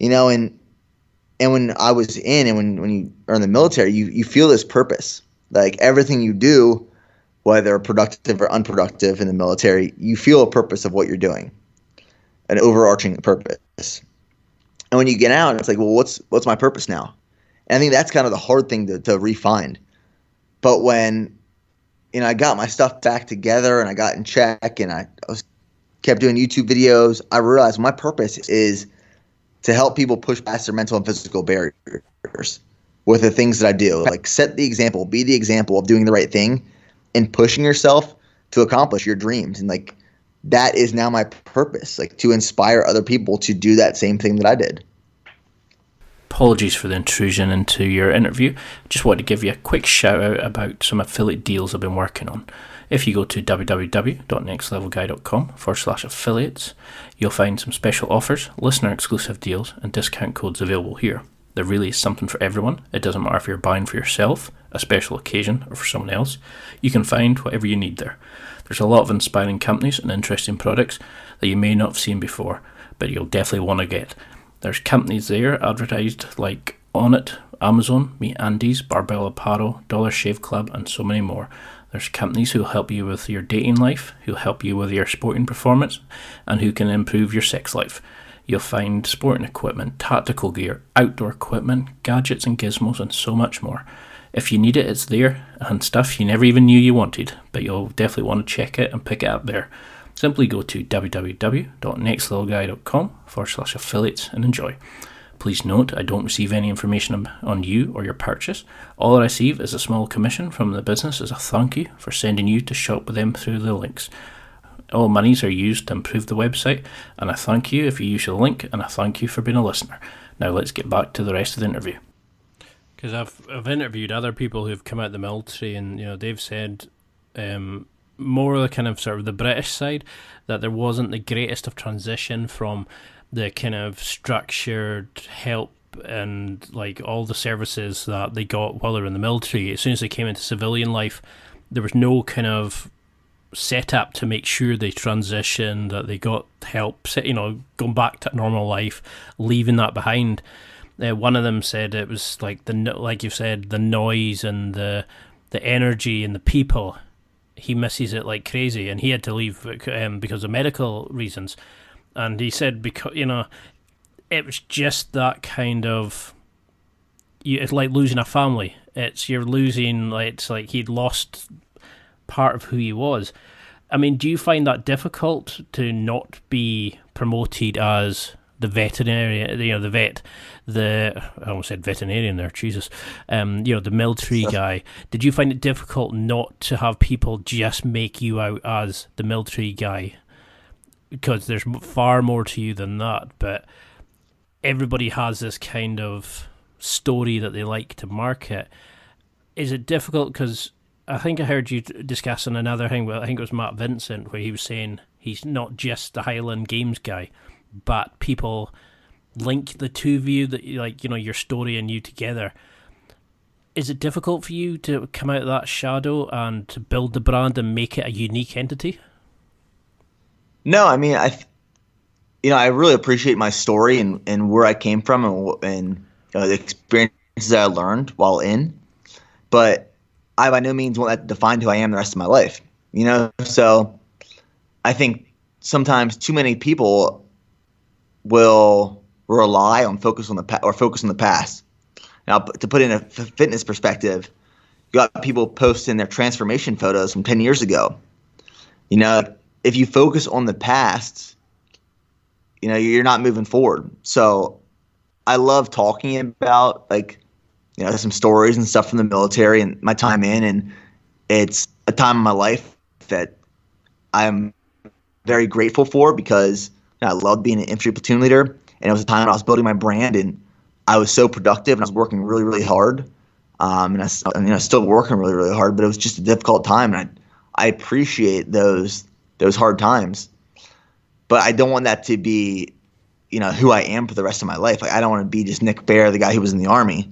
And when I was in, and when you are in the military, you feel this purpose. Like, everything you do, whether productive or unproductive in the military, you feel a purpose of what you're doing, an overarching purpose. And when you get out, it's like, well, what's my purpose now? And I think that's kind of the hard thing to re-find. But when I got my stuff back together and I got in check and I kept doing YouTube videos, I realized my purpose is to help people push past their mental and physical barriers with the things that I do. Like, set the example, be the example of doing the right thing and pushing yourself to accomplish your dreams. And that is now my purpose, to inspire other people to do that same thing that I did. Apologies for the intrusion into your interview. Just wanted to give you a quick shout out about some affiliate deals I've been working on. If you go to www.nextlevelguy.com/affiliates, you'll find some special offers, listener exclusive deals, and discount codes available here. There really is something for everyone. It doesn't matter if you're buying for yourself, a special occasion, or for someone else. You can find whatever you need there. There's a lot of inspiring companies and interesting products that you may not have seen before, but you'll definitely want to get. There's companies there advertised like Onnit, Amazon, Meet Andy's, Barbell Apparel, Dollar Shave Club, and so many more. There's companies who help you with your dating life, who help you with your sporting performance, and who can improve your sex life. You'll find sporting equipment, tactical gear, outdoor equipment, gadgets and gizmos, and so much more. If you need it, it's there, and stuff you never even knew you wanted, but you'll definitely want to check it and pick it up there. Simply go to www.nextlevelguy.com/affiliates and enjoy. Please note, I don't receive any information on you or your purchase. All I receive is a small commission from the business as a thank you for sending you to shop with them through the links. All monies are used to improve the website, and I thank you if you use the link, and I thank you for being a listener. Now let's get back to the rest of the interview. Because I've interviewed other people who've come out of the military, and they've said more of the kind of sort of the British side, that there wasn't the greatest of transition from the kind of structured help and all the services that they got while they were in the military. As soon as they came into civilian life, there was no kind of setup to make sure they transitioned, that they got help, going back to normal life, leaving that behind. One of them said it was like you said, the noise and the energy and the people he misses it like crazy, and he had to leave because of medical reasons. And he said, because it was just that kind of, it's like losing a family. You're losing, it's like he'd lost part of who he was. I mean, do you find that difficult to not be promoted as the veterinarian, the vet, I almost said veterinarian there, Jesus, the military guy? Did you find it difficult not to have people just make you out as the military guy? Because there's far more to you than that, but everybody has this kind of story that they like to market. Is it difficult? Because I think I heard you discussing another thing, I think it was Matt Vincent, where he was saying he's not just the Highland Games guy, but people link the two of you, that your story and you together. Is it difficult for you to come out of that shadow and to build the brand and make it a unique entity? No, I mean, I really appreciate my story and where I came from and the experiences that I learned while in, but I by no means want that to define who I am the rest of my life. So I think sometimes too many people will rely on focus on the past. Now, to put in a fitness perspective, you got people posting their transformation photos from 10 years ago. If you focus on the past, you're not moving forward. So I love talking about some stories and stuff from the military and my time in, and it's a time in my life that I'm very grateful for because I loved being an infantry platoon leader, and it was a time when I was building my brand and I was so productive and I was working really, really hard. And I still working really, really hard, but it was just a difficult time, and I appreciate those hard times. But I don't want that to be, who I am for the rest of my life. I don't want to be just Nick Bear, the guy who was in the Army.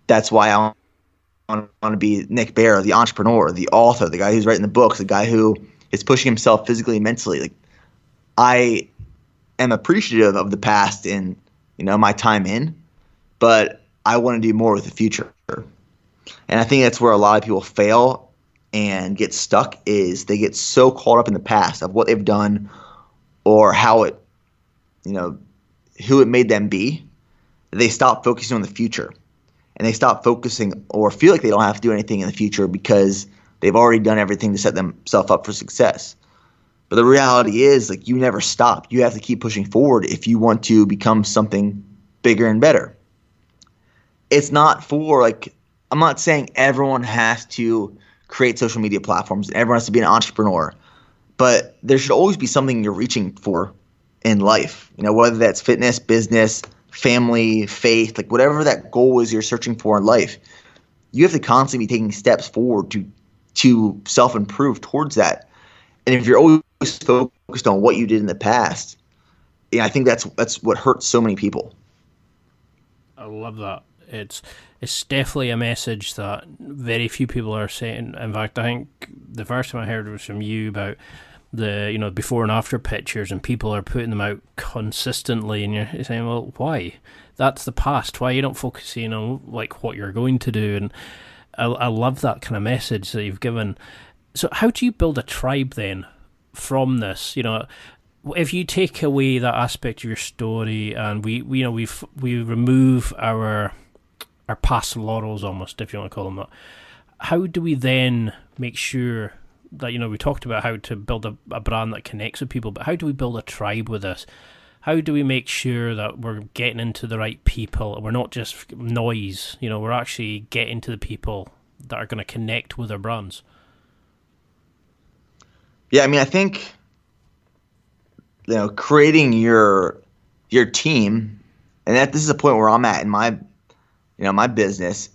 That's why I want to be Nick Bear, the entrepreneur, the author, the guy who's writing the books, the guy who is pushing himself physically and mentally. I am appreciative of the past and my time in, but I want to do more with the future. And I think that's where a lot of people fail and get stuck, is they get so caught up in the past of what they've done or how it, who it made them be, they stop focusing on the future. And they stop focusing or feel like they don't have to do anything in the future because they've already done everything to set themselves up for success. But the reality is, you never stop. You have to keep pushing forward if you want to become something bigger and better. It's not I'm not saying everyone has to create social media platforms and everyone has to be an entrepreneur, but there should always be something you're reaching for in life, whether that's fitness, business, family, faith, whatever that goal is you're searching for in life. You have to constantly be taking steps forward to self-improve towards that. And if you're always focused on what you did in the past, I think that's what hurts so many people. I love that. It's definitely a message that very few people are saying. In fact, I think the first time I heard it was from you about the before and after pictures, and people are putting them out consistently, and you're saying, well, why? That's the past. Why you don't focusing on what you're going to do? And I love that kind of message that you've given. So how do you build a tribe then from this? If you take away that aspect of your story and we remove our past laurels, almost, if you want to call them that, how do we then make sure that, we talked about how to build a brand that connects with people, but how do we build a tribe with this? How do we make sure that we're getting into the right people and we're not just noise, we're actually getting to the people that are going to connect with our brands? Yeah, I think creating your team, and this is a point where I'm at in my business.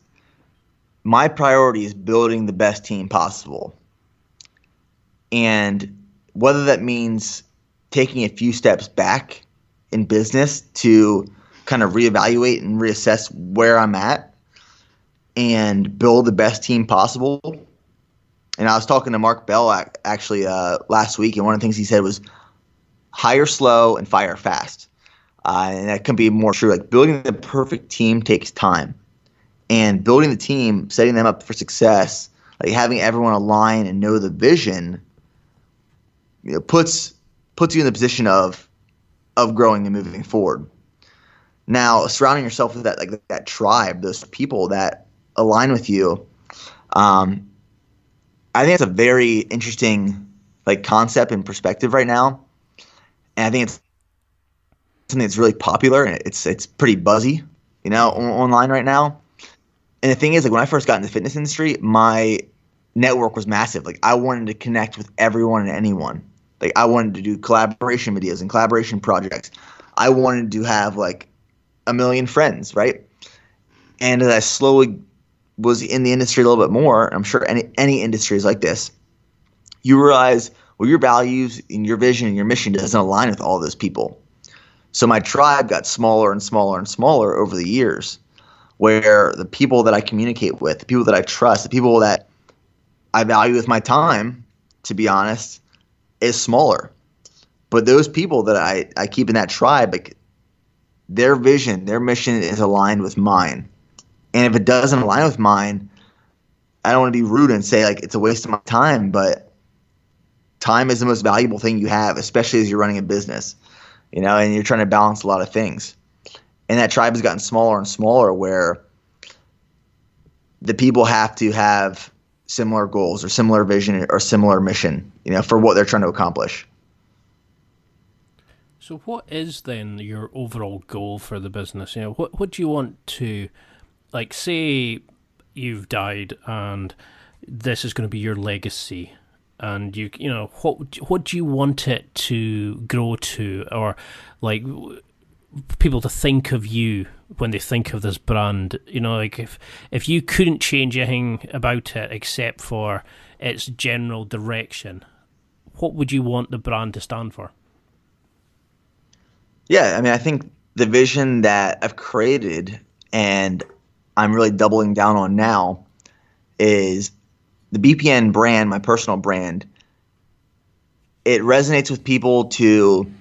My priority is building the best team possible. And whether that means taking a few steps back in business to kind of reevaluate and reassess where I'm at and build the best team possible. And I was talking to Mark Bell actually last week, and one of the things he said was hire slow and fire fast. And that can be more true. Building the perfect team takes time. And building the team, setting them up for success, Like having everyone align and know the vision, puts you in the position of growing and moving forward. Now, surrounding yourself with that tribe, those people that align with you, I think it's a very interesting concept and perspective right now, and I think it's something that's really popular and it's pretty buzzy, online right now. And the thing is, when I first got in the fitness industry, my network was massive. I wanted to connect with everyone and anyone. I wanted to do collaboration videos and collaboration projects. I wanted to have 1,000,000 friends, right? And as I slowly was in the industry a little bit more, I'm sure any industry is like this, you realize, well, your values and your vision and your mission doesn't align with all those people. So my tribe got smaller and smaller and smaller over the years, where the people that I communicate with, the people that I trust, the people that I value with my time, to be honest, is smaller. But those people that I keep in that tribe, their vision, their mission is aligned with mine. And if it doesn't align with mine, I don't want to be rude and say it's a waste of my time, but time is the most valuable thing you have, especially as you're running a business, and you're trying to balance a lot of things. And that tribe has gotten smaller and smaller, where the people have to have similar goals or similar vision or similar mission, for what they're trying to accomplish. So what is then your overall goal for the business? What do you want to, say you've died and this is going to be your legacy, and what do you want it to grow to, or people to think of you when they think of this brand? If you couldn't change anything about it except for its general direction, what would you want the brand to stand for? Yeah, I think the vision that I've created and I'm really doubling down on now is the BPN brand, my personal brand. It resonates with people to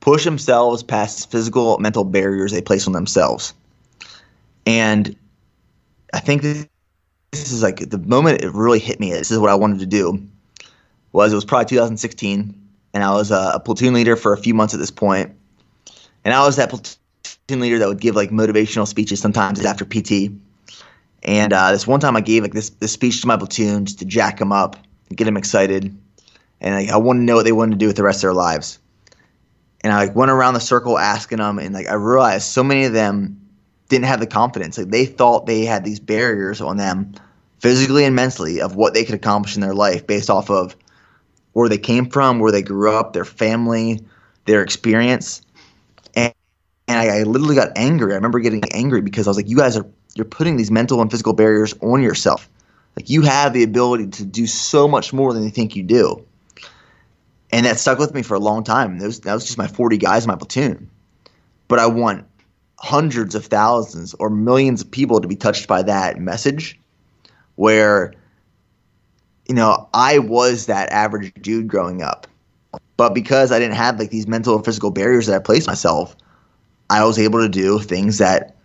push themselves past physical, mental barriers they place on themselves. And I think this is the moment it really hit me. This is what I wanted to do. It was probably 2016, and I was a platoon leader for a few months at this point. And I was that platoon leader that would give motivational speeches sometimes after PT. And this one time I gave this speech to my platoon just to jack them up and get them excited. And I wanted to know what they wanted to do with the rest of their lives. And I went around the circle asking them, and I realized so many of them didn't have the confidence. They thought they had these barriers on them, physically and mentally, of what they could accomplish in their life based off of where they came from, where they grew up, their family, their experience. And I literally got angry. I remember getting angry because I was you guys you're putting these mental and physical barriers on yourself. You have the ability to do so much more than you think you do. And that stuck with me for a long time. That was just my 40 guys in my platoon. But I want hundreds of thousands or millions of people to be touched by that message, where, I was that average dude growing up. But because I didn't have these mental and physical barriers that I placed myself, I was able to do things that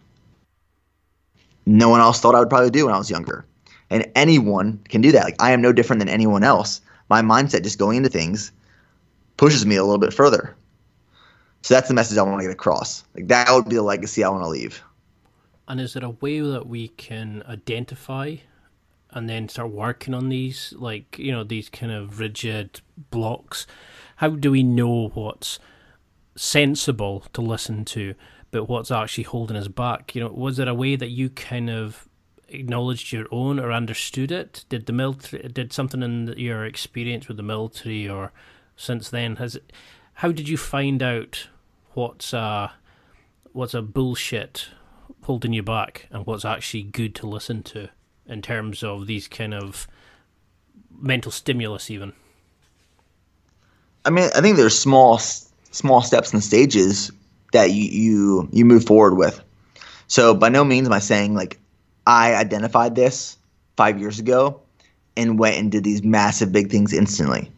no one else thought I would probably do when I was younger. And anyone can do that. I am no different than anyone else. My mindset just going into things pushes me a little bit further. So that's the message I want to get across. That would be the legacy I want to leave. And is there a way that we can identify and then start working on these, these kind of rigid blocks? How do we know what's sensible to listen to, but what's actually holding us back? Was there a way that you kind of acknowledged your own or understood it? Did the military, did something in your experience with the military or since then, how did you find out what's a bullshit holding you back and what's actually good to listen to in terms of these kind of mental stimulus even? I think there's small steps and stages that you move forward with. So by no means am I saying I identified this 5 years ago and went and did these massive big things instantly.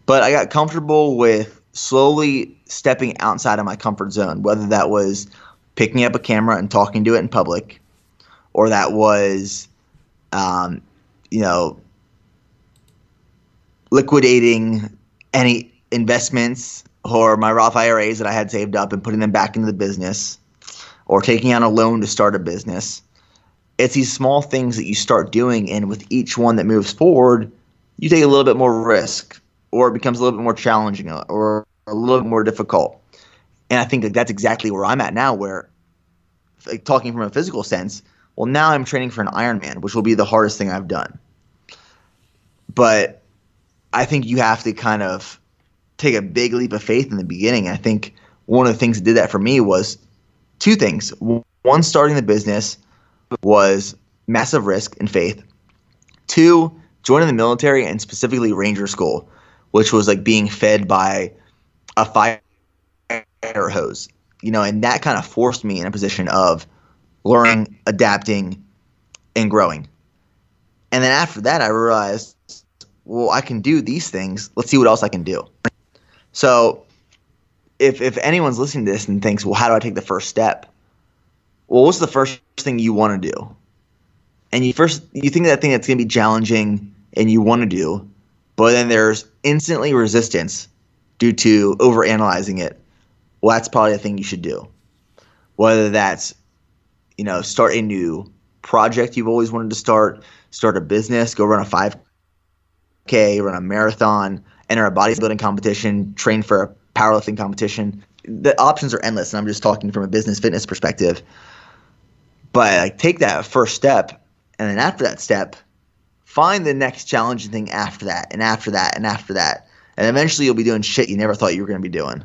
But I got comfortable with slowly stepping outside of my comfort zone, whether that was picking up a camera and talking to it in public, or that was, you know, liquidating any investments or my Roth IRAs that I had saved up and putting them back into the business, or taking out a loan to start a business. It's these small things that you start doing, and with each one that moves forward, you take a little bit more risk, or it becomes a little bit more challenging, or a little bit more difficult. And I think that that's exactly where I'm at now, where, like, talking from a physical sense, well, now I'm training for an Ironman, which will be the hardest thing I've done. But I think you have to kind of take a big leap of faith in the beginning. I think one of the things that did that for me was two things. One, starting the business was massive risk and faith. Two, joining the military, and specifically Ranger School, which was like being fed by a fire hose, and that kind of forced me in a position of learning, adapting, and growing. And then after that, I realized, well, I can do these things. Let's see what else I can do. So if anyone's listening to this and thinks, well, how do I take the first step? Well, what's the first thing you want to do? And you think that thing that's going to be challenging and you want to do, but then there's instantly resistance due to overanalyzing it. Well, that's probably the thing you should do. Whether that's, start a new project you've always wanted to start a business, go run a 5K, run a marathon, enter a bodybuilding competition, train for a powerlifting competition. The options are endless, and I'm just talking from a business fitness perspective. But take that first step, and then after that step, find the next challenging thing after that, and after that, and after that. And eventually you'll be doing shit you never thought you were going to be doing.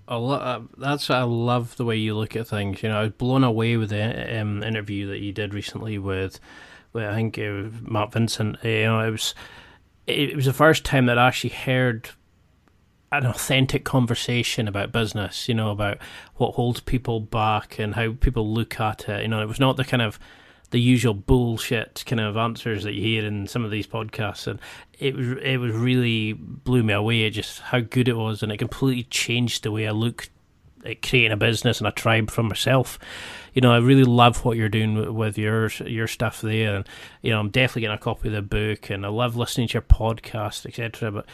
I love the way you look at things. I was blown away with the interview that you did recently with I think it was Matt Vincent. It was the first time that I actually heard an authentic conversation about business. About what holds people back and how people look at it. It was not the kind of the usual bullshit kind of answers that you hear in some of these podcasts, and it was really blew me away just how good it was, and it completely changed the way I look at creating a business and a tribe for myself. I really love what you're doing with your stuff there, and I'm definitely getting a copy of the book, and I love listening to your podcast, etc. But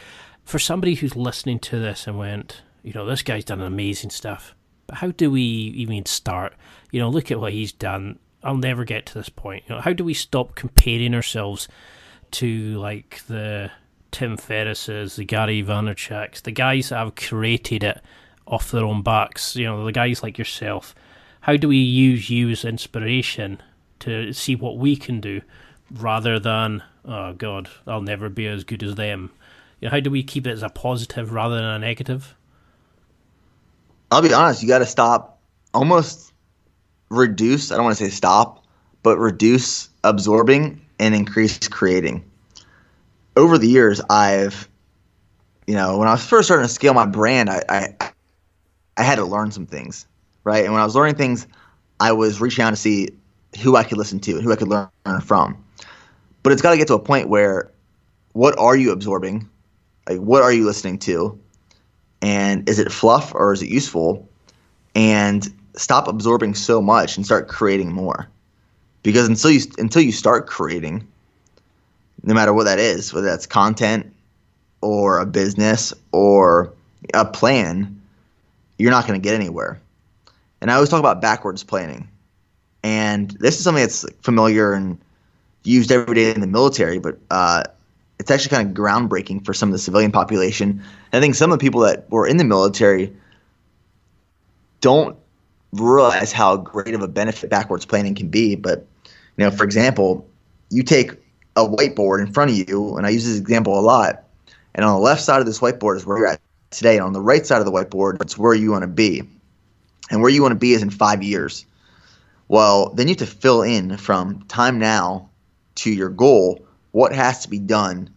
for somebody who's listening to this and went, this guy's done amazing stuff, but how do we even start? Look at what he's done. I'll never get to this point. How do we stop comparing ourselves to like the Tim Ferrisses, the Gary Vaynerchuks, the guys that have created it off their own backs? The guys like yourself. How do we use you as inspiration to see what we can do, rather than, oh God, I'll never be as good as them? How do we keep it as a positive rather than a negative? I'll be honest. You got to stop. Almost reduce, I don't want to say stop, but reduce absorbing and increase creating. Over the years, I've, when I was first starting to scale my brand, I had to learn some things, right? And when I was learning things, I was reaching out to see who I could listen to and who I could learn from. But it's got to get to a point where, what are you absorbing? Like, what are you listening to? And is it fluff or is it useful? And stop absorbing so much and start creating more. Because until you start creating, no matter what that is, whether that's content or a business or a plan, you're not going to get anywhere. And I always talk about backwards planning. And this is something that's familiar and used every day in the military, but it's actually kind of groundbreaking for some of the civilian population. And I think some of the people that were in the military don't realize how great of a benefit backwards planning can be. But, for example, you take a whiteboard in front of you, and I use this example a lot, and on the left side of this whiteboard is where you're at today, and on the right side of the whiteboard, it's where you want to be. And where you want to be is in 5 years. Well, then you have to fill in from time now to your goal what has to be done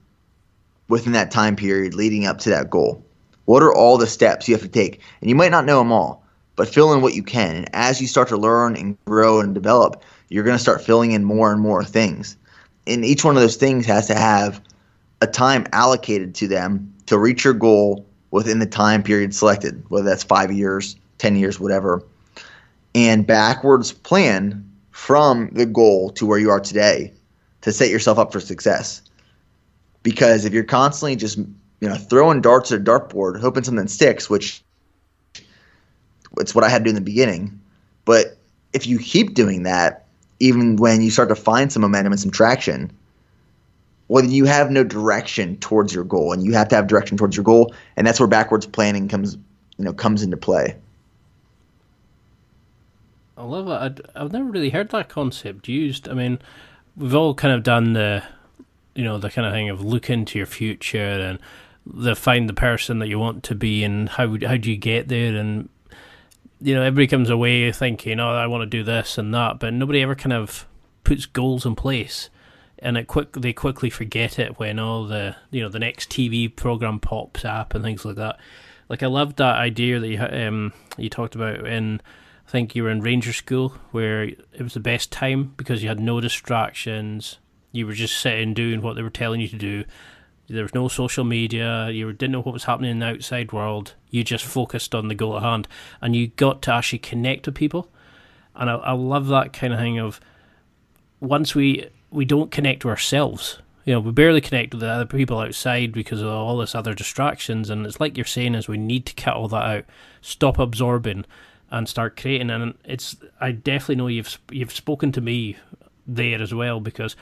within that time period leading up to that goal. What are all the steps you have to take? And you might not know them all, but fill in what you can. And as you start to learn and grow and develop, you're going to start filling in more and more things. And each one of those things has to have a time allocated to them to reach your goal within the time period selected, whether that's 5 years, 10 years, whatever. And backwards plan from the goal to where you are today to set yourself up for success. Because if you're constantly just throwing darts at a dartboard, hoping something sticks, which it's what I had to do in the beginning, but if you keep doing that, even when you start to find some momentum and some traction, well, then you have no direction towards your goal, and you have to have direction towards your goal, and that's where backwards planning comes into play. I love it. I've never really heard that concept used. I mean, we've all kind of done the kind of thing of look into your future and find the person that you want to be, and how do you get there, and everybody comes away thinking, oh, I want to do this and that, but nobody ever kind of puts goals in place, and they quickly forget it when all the the next TV program pops up and things like that. Like, I loved that idea that you talked about in, I think you were in Ranger School, where it was the best time because you had no distractions. You were just sitting doing what they were telling you to do. There was no social media. You didn't know what was happening in the outside world. You just focused on the goal at hand, and you got to actually connect with people. And I love that kind of thing of, once we don't connect with ourselves, we barely connect with the other people outside because of all this other distractions. And it's like you're saying, is we need to cut all that out, stop absorbing, and start creating. And I definitely know you've spoken to me there as well, because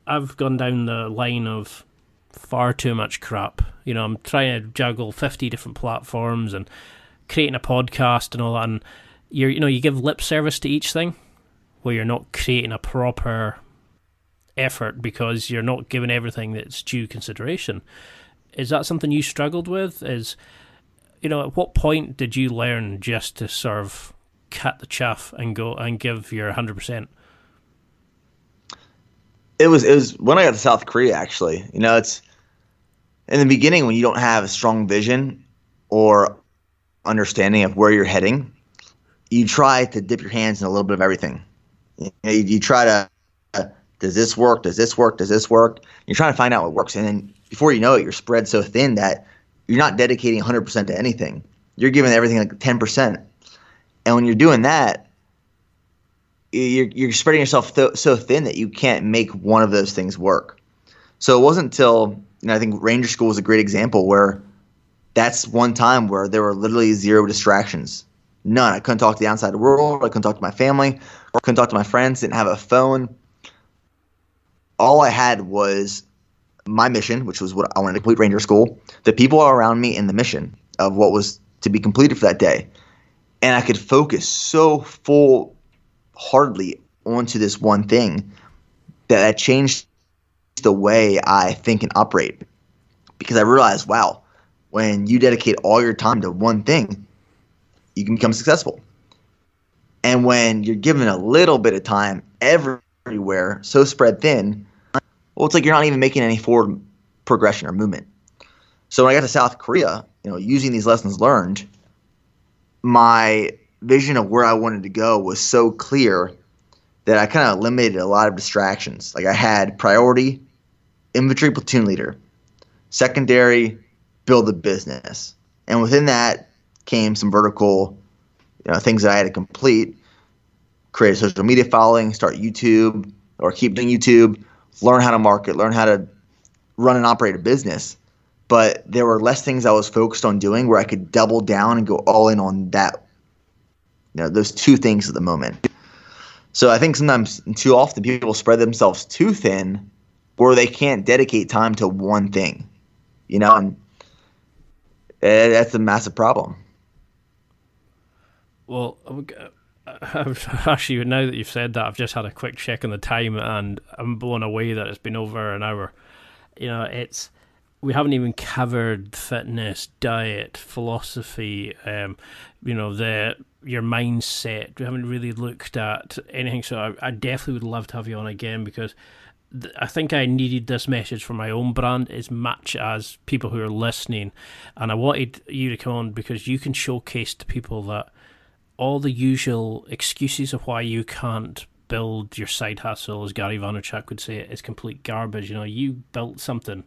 I've gone down the line of far too much crap. I'm trying to juggle 50 different platforms and creating a podcast and all that, and you give lip service to each thing, where you're not creating a proper effort because you're not giving everything that's due consideration. Is that something you struggled with? At what point did you learn just to sort of cut the chaff and go and give your 100%? It was when I got to South Korea, actually. It's in the beginning when you don't have a strong vision or understanding of where you're heading, you try to dip your hands in a little bit of everything. You try to, does this work? Does this work? Does this work? You're trying to find out what works. And then before you know it, you're spread so thin that you're not dedicating 100% to anything. You're giving everything like 10%. And when you're doing that, you're spreading yourself so thin that you can't make one of those things work. So it wasn't until, I think Ranger School was a great example where that's one time where there were literally zero distractions. None. I couldn't talk to the outside world. I couldn't talk to my family. I couldn't talk to my friends. Didn't have a phone. All I had was my mission, which was what I wanted to complete Ranger School, the people around me, and the mission of what was to be completed for that day. And I could focus so full-heartedly onto this one thing that changed the way I think and operate. Because I realized, wow, when you dedicate all your time to one thing, you can become successful. And when you're given a little bit of time everywhere, so spread thin, well, it's like you're not even making any forward progression or movement. So when I got to South Korea, using these lessons learned, my vision of where I wanted to go was so clear that I kind of eliminated a lot of distractions. Like, I had priority, infantry platoon leader, secondary, build a business. And within that came some vertical things that I had to complete: create a social media following, start YouTube, or keep doing YouTube, learn how to market, learn how to run and operate a business. But there were less things I was focused on doing where I could double down and go all in on that, those two things at the moment. So I think sometimes, too often, people spread themselves too thin where they can't dedicate time to one thing, and that's a massive problem. Well, actually, now that you've said that, I've just had a quick check on the time, and I'm blown away that it's been over an hour. We haven't even covered fitness, diet, philosophy, your mindset. We haven't really looked at anything. So I definitely would love to have you on again, because I think I needed this message for my own brand as much as people who are listening. And I wanted you to come on because you can showcase to people that all the usual excuses of why you can't build your side hustle, as Gary Vaynerchuk would say, is complete garbage. You built something.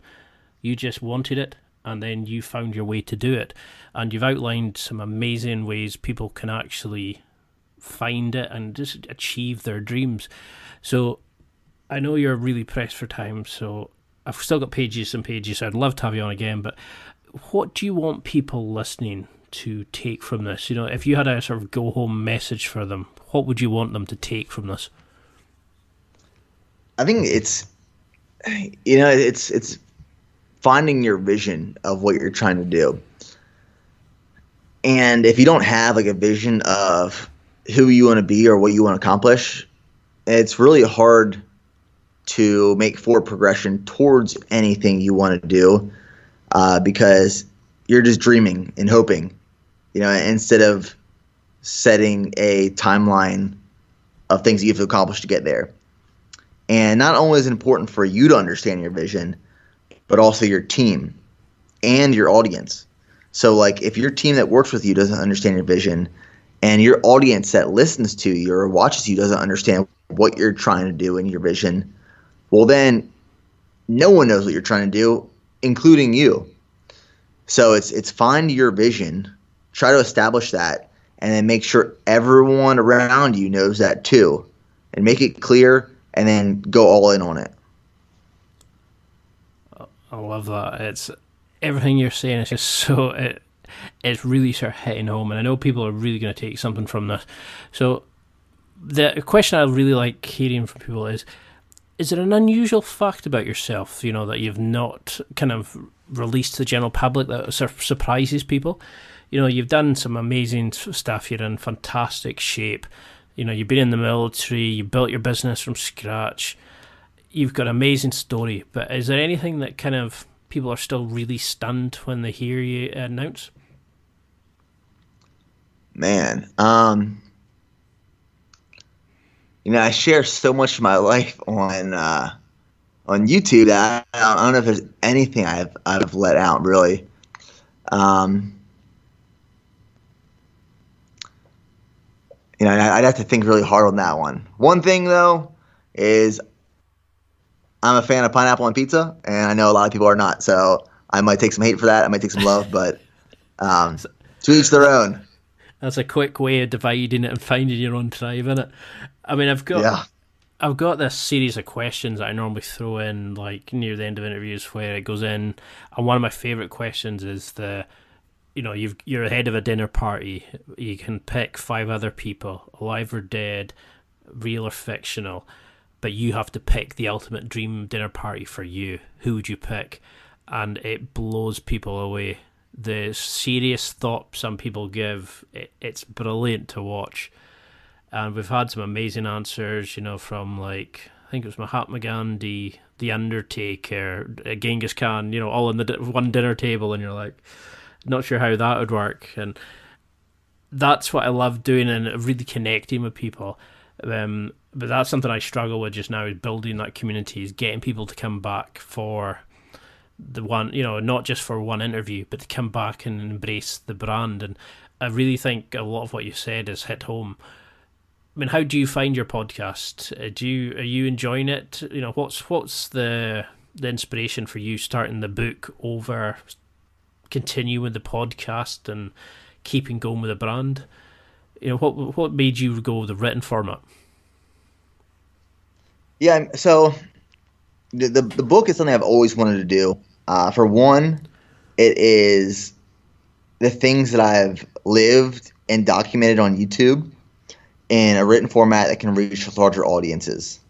You just wanted it, and then you found your way to do it. And you've outlined some amazing ways people can actually find it and just achieve their dreams. So I know you're really pressed for time, so I've still got pages and pages, so I'd love to have you on again, but what do you want people listening to take from this? If you had a sort of go-home message for them, what would you want them to take from this? I think it's finding your vision of what you're trying to do. And if you don't have like a vision of who you want to be or what you want to accomplish, it's really hard to make forward progression towards anything you want to do, because you're just dreaming and hoping, instead of setting a timeline of things that you have to accomplish to get there. And not only is it important for you to understand your vision, but also your team and your audience. So like if your team that works with you doesn't understand your vision, and your audience that listens to you or watches you doesn't understand what you're trying to do in your vision, well then no one knows what you're trying to do, including you. So it's find your vision, try to establish that, and then make sure everyone around you knows that too, and make it clear, and then go all in on it. I love that. It's everything you're saying is just so it's really sort of hitting home, and I know people are really going to take something from this. So the question I really like hearing from people is there an unusual fact about yourself, that you've not kind of released to the general public that sort of surprises people? You've done some amazing stuff. You're in fantastic shape. You've been in the military. You built your business from scratch. You've got an amazing story. But is there anything that kind of people are still really stunned when they hear you announce? Man, I share so much of my life on YouTube that I don't know if there's anything I've let out really. I'd have to think really hard on that one. One thing though is I'm a fan of pineapple on pizza, and I know a lot of people are not. So I might take some hate for that. I might take some love, but to each their own. That's a quick way of dividing it and finding your own tribe, isn't it? I mean, I've got this series of questions that I normally throw in like near the end of interviews where it goes in, and one of my favourite questions is you're ahead of a dinner party. You can pick 5 other people, alive or dead, real or fictional, but you have to pick the ultimate dream dinner party for you. Who would you pick? And it blows people away. The serious thought some people give, it's brilliant to watch. And we've had some amazing answers, from like, I think it was Mahatma Gandhi, The Undertaker, Genghis Khan, all on the one dinner table, and you're like, not sure how that would work. And that's what I love doing and really connecting with people. But that's something I struggle with just now, is building that community, is getting people to come back for the one, not just for one interview, but to come back and embrace the brand. And I really think a lot of what you said has hit home. I mean, how do you find your podcast? Are you enjoying it? What's the inspiration for you starting the book over continuing the podcast and keeping going with the brand? What made you go with the written format? Yeah, so the book is something I've always wanted to do. For one, it is the things that I've lived and documented on YouTube in a written format that can reach larger audiences.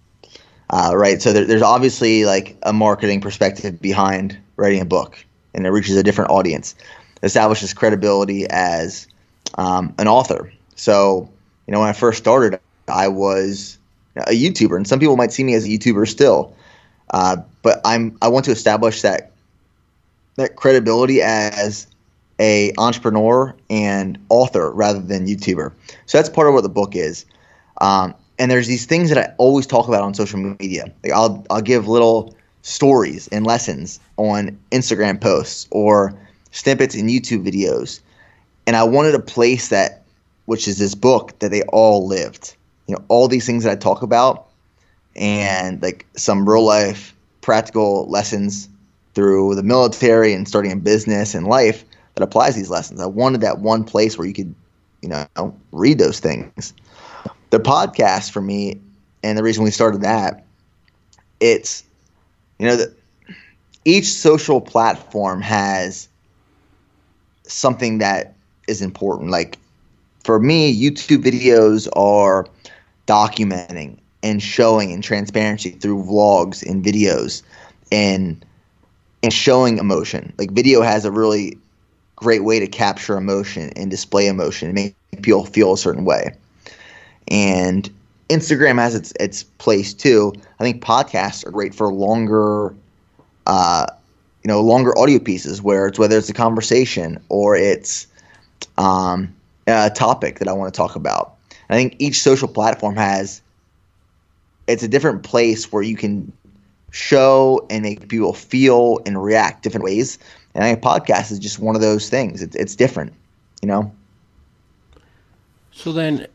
Right, so there's obviously like a marketing perspective behind writing a book, and it reaches a different audience. It establishes credibility as an author. So, when I first started, I was a YouTuber, and some people might see me as a YouTuber still. But I want to establish that credibility as a entrepreneur and author rather than YouTuber. So that's part of what the book is. And there's these things that I always talk about on social media. Like I'll give little stories and lessons on Instagram posts or snippets in YouTube videos. And I wanted a place that, which is this book, that they all lived. All these things that I talk about, and like some real life practical lessons through the military and starting a business and life that applies these lessons. I wanted that one place where you could, read those things. The podcast for me, and the reason we started that, it's, each social platform has something that is important. Like for me, YouTube videos are documenting and showing and transparency through vlogs and videos and showing emotion. Like video has a really great way to capture emotion and display emotion and make people feel a certain way. And Instagram has its place too. I think podcasts are great for longer audio pieces whether it's a conversation or it's a topic that I want to talk about. I think each social platform it's a different place where you can show and make people feel and react different ways. And I think a podcast is just one of those things. It's different, So then,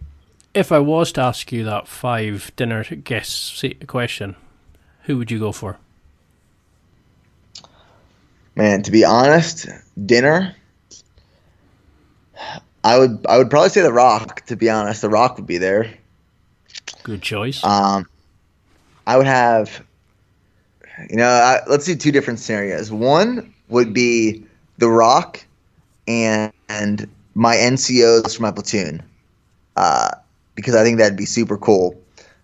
if I was to ask you that 5 dinner guest question, who would you go for? Man, to be honest, dinner, I would probably say The Rock. To be honest, The Rock would be there. Good choice. I would have, let's do 2 different scenarios. One would be The Rock and my NCOs for my platoon, because I think that'd be super cool.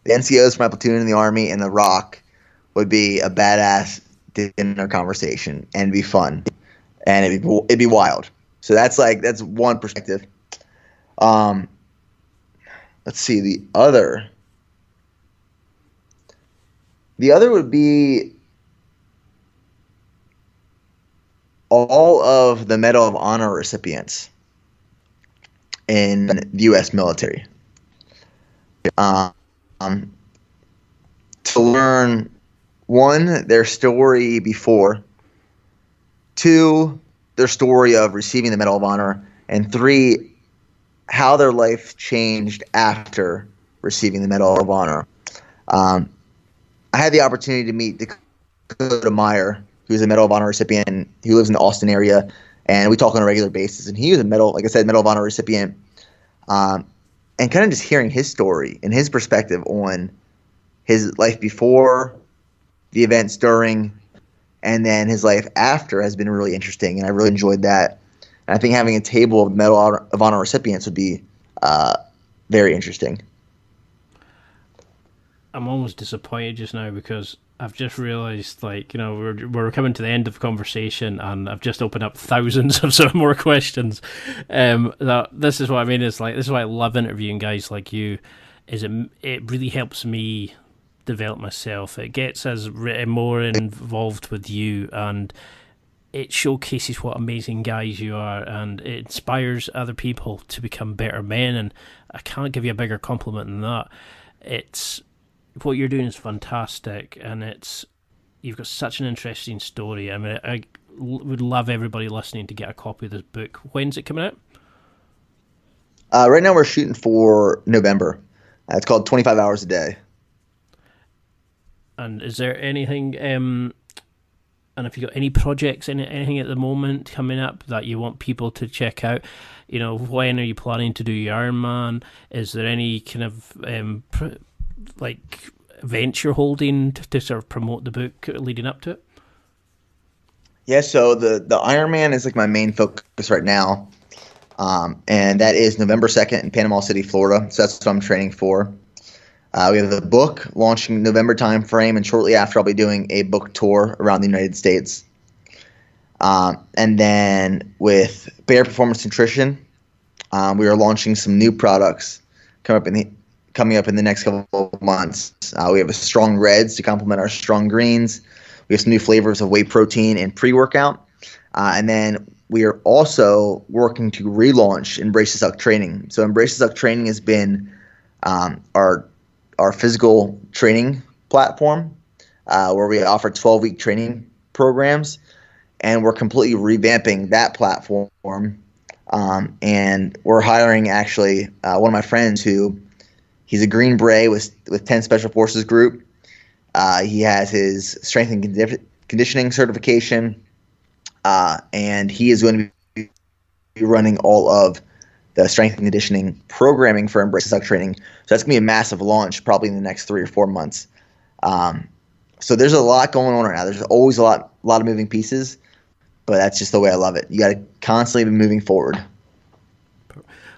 The NCOs for my platoon in the Army and The Rock would be a badass dinner conversation and be fun, and it'd be wild. So that's one perspective. Let's see the other. The other would be all of the Medal of Honor recipients in the U.S. military. To learn, 1, their story before, 2, their story of receiving the Medal of Honor, and 3, how their life changed after receiving the Medal of Honor. I had the opportunity to meet Dakota Meyer, who's a Medal of Honor recipient, who lives in the Austin area, and we talk on a regular basis. And he was Medal of Honor recipient, and kind of just hearing his story and his perspective on his life before, the events during, and then his life after has been really interesting, and I really enjoyed that. And I think having a table of Medal of Honor recipients would be very interesting. I'm almost disappointed just now because I've just realised, we're coming to the end of the conversation, and I've just opened up thousands of sort of more questions. This is what I mean. This is why I love interviewing guys like you. It really helps me develop myself. It gets us more involved with you, and it showcases what amazing guys you are, and it inspires other people to become better men. And I can't give you a bigger compliment than that. What you're doing is fantastic, and you've got such an interesting story. I mean, I would love everybody listening to get a copy of this book. When's it coming out? Right now we're shooting for November. It's called 25 Hours a Day. And is there anything, and if you got any projects, anything at the moment coming up that you want people to check out? When are you planning to do your Ironman? Is there any kind of events you're holding to sort of promote the book leading up to it? Yeah, so the Ironman is my main focus right now, and that is November 2nd in Panama City, Florida. So that's what I'm training for. We have the book launching November timeframe, and shortly after I'll be doing a book tour around the United States. And then with Bear Performance Nutrition, we are launching some new products coming up in the next couple of months. We have a strong reds to complement our strong greens. We have some new flavors of whey protein and pre-workout. And then we are also working to relaunch Embrace the Suck Training. So Embrace the Suck Training has been our physical training platform, where we offer 12-week training programs, and we're completely revamping that platform. And we're hiring actually one of my friends he's a Green Beret with 10 Special Forces Group. He has his strength and conditioning certification, and he is going to be running all of the strength and conditioning programming for Embrace the Suck Training. So that's going to be a massive launch probably in the next 3 or 4 months. So there's a lot going on right now. There's always a lot of moving pieces, but that's just the way I love it. You got to constantly be moving forward.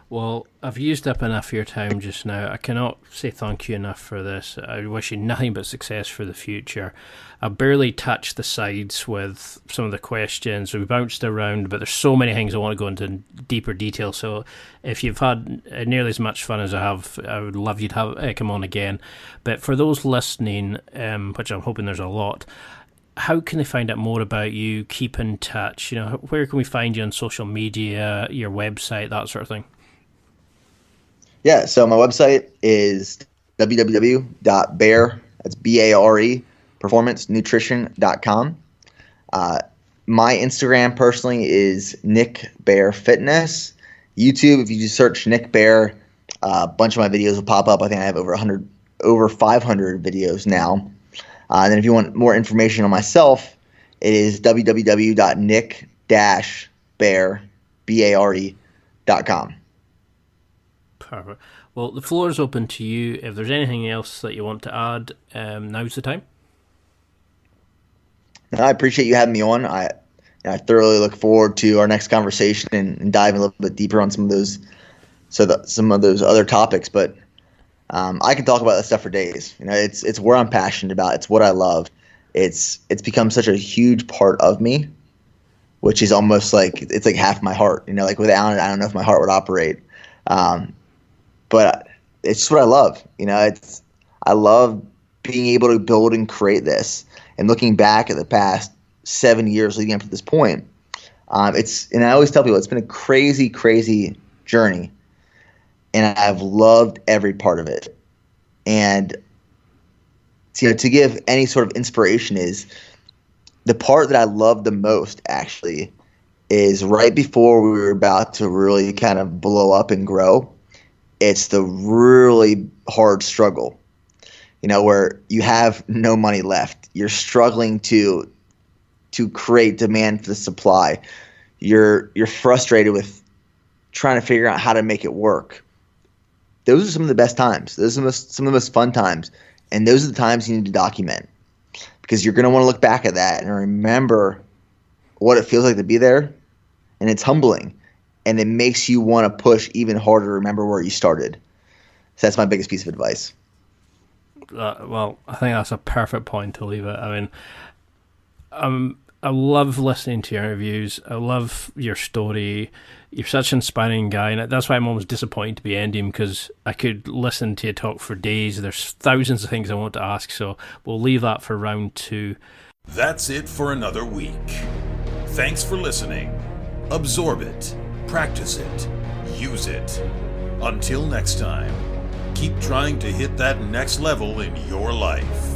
Well, I've used up enough of your time just now. I cannot say thank you enough for this. I wish you nothing but success for the future. I barely touched the sides with some of the questions. We bounced around, but there's so many things I want to go into deeper detail. So if you've had nearly as much fun as I have, I would love you to have come on again. But for those listening, which I'm hoping there's a lot, how can they find out more about you, keep in touch? Where can we find you on social media, your website, that sort of thing? Yeah, so my website is www.bare, that's B-A-R-E, performancenutrition.com. My Instagram personally is Nick Bear Fitness. YouTube, if you just search Nick Bear, a bunch of my videos will pop up. I think I have over 500 videos now. And then if you want more information on myself, it is www.nick-bare.com. Perfect. Well, the floor is open to you. If there's anything else that you want to add, now's the time. I appreciate you having me on. I thoroughly look forward to our next conversation and diving a little bit deeper on some of those other topics. But I can talk about that stuff for days. It's where I'm passionate about. It's what I love. It's become such a huge part of me, which is almost like it's like half my heart. Like without it, I don't know if my heart would operate. But it's just what I love. I love being able to build and create this. And looking back at the past 7 years leading up to this point, and I always tell people it's been a crazy, crazy journey, and I've loved every part of it. And to give any sort of inspiration is the part that I love the most actually is right before we were about to really kind of blow up and grow. It's the really hard struggle, where you have no money left. You're struggling to create demand for the supply. You're frustrated with trying to figure out how to make it work. Those are some of the best times. Those are some of the most fun times. And those are the times you need to document, because you're going to want to look back at that and remember what it feels like to be there. And it's humbling. And it makes you want to push even harder to remember where you started. So that's my biggest piece of advice. Well, I think that's a perfect point to leave it. I mean, I love listening to your interviews. I love your story. You're such an inspiring guy, and that's why I'm almost disappointed to be ending, because I could listen to you talk for days. There's thousands of things I want to ask, so we'll leave that for round 2. That's it for another week. Thanks for listening. Absorb it, practice it, use it. Until next time, keep trying to hit that next level in your life.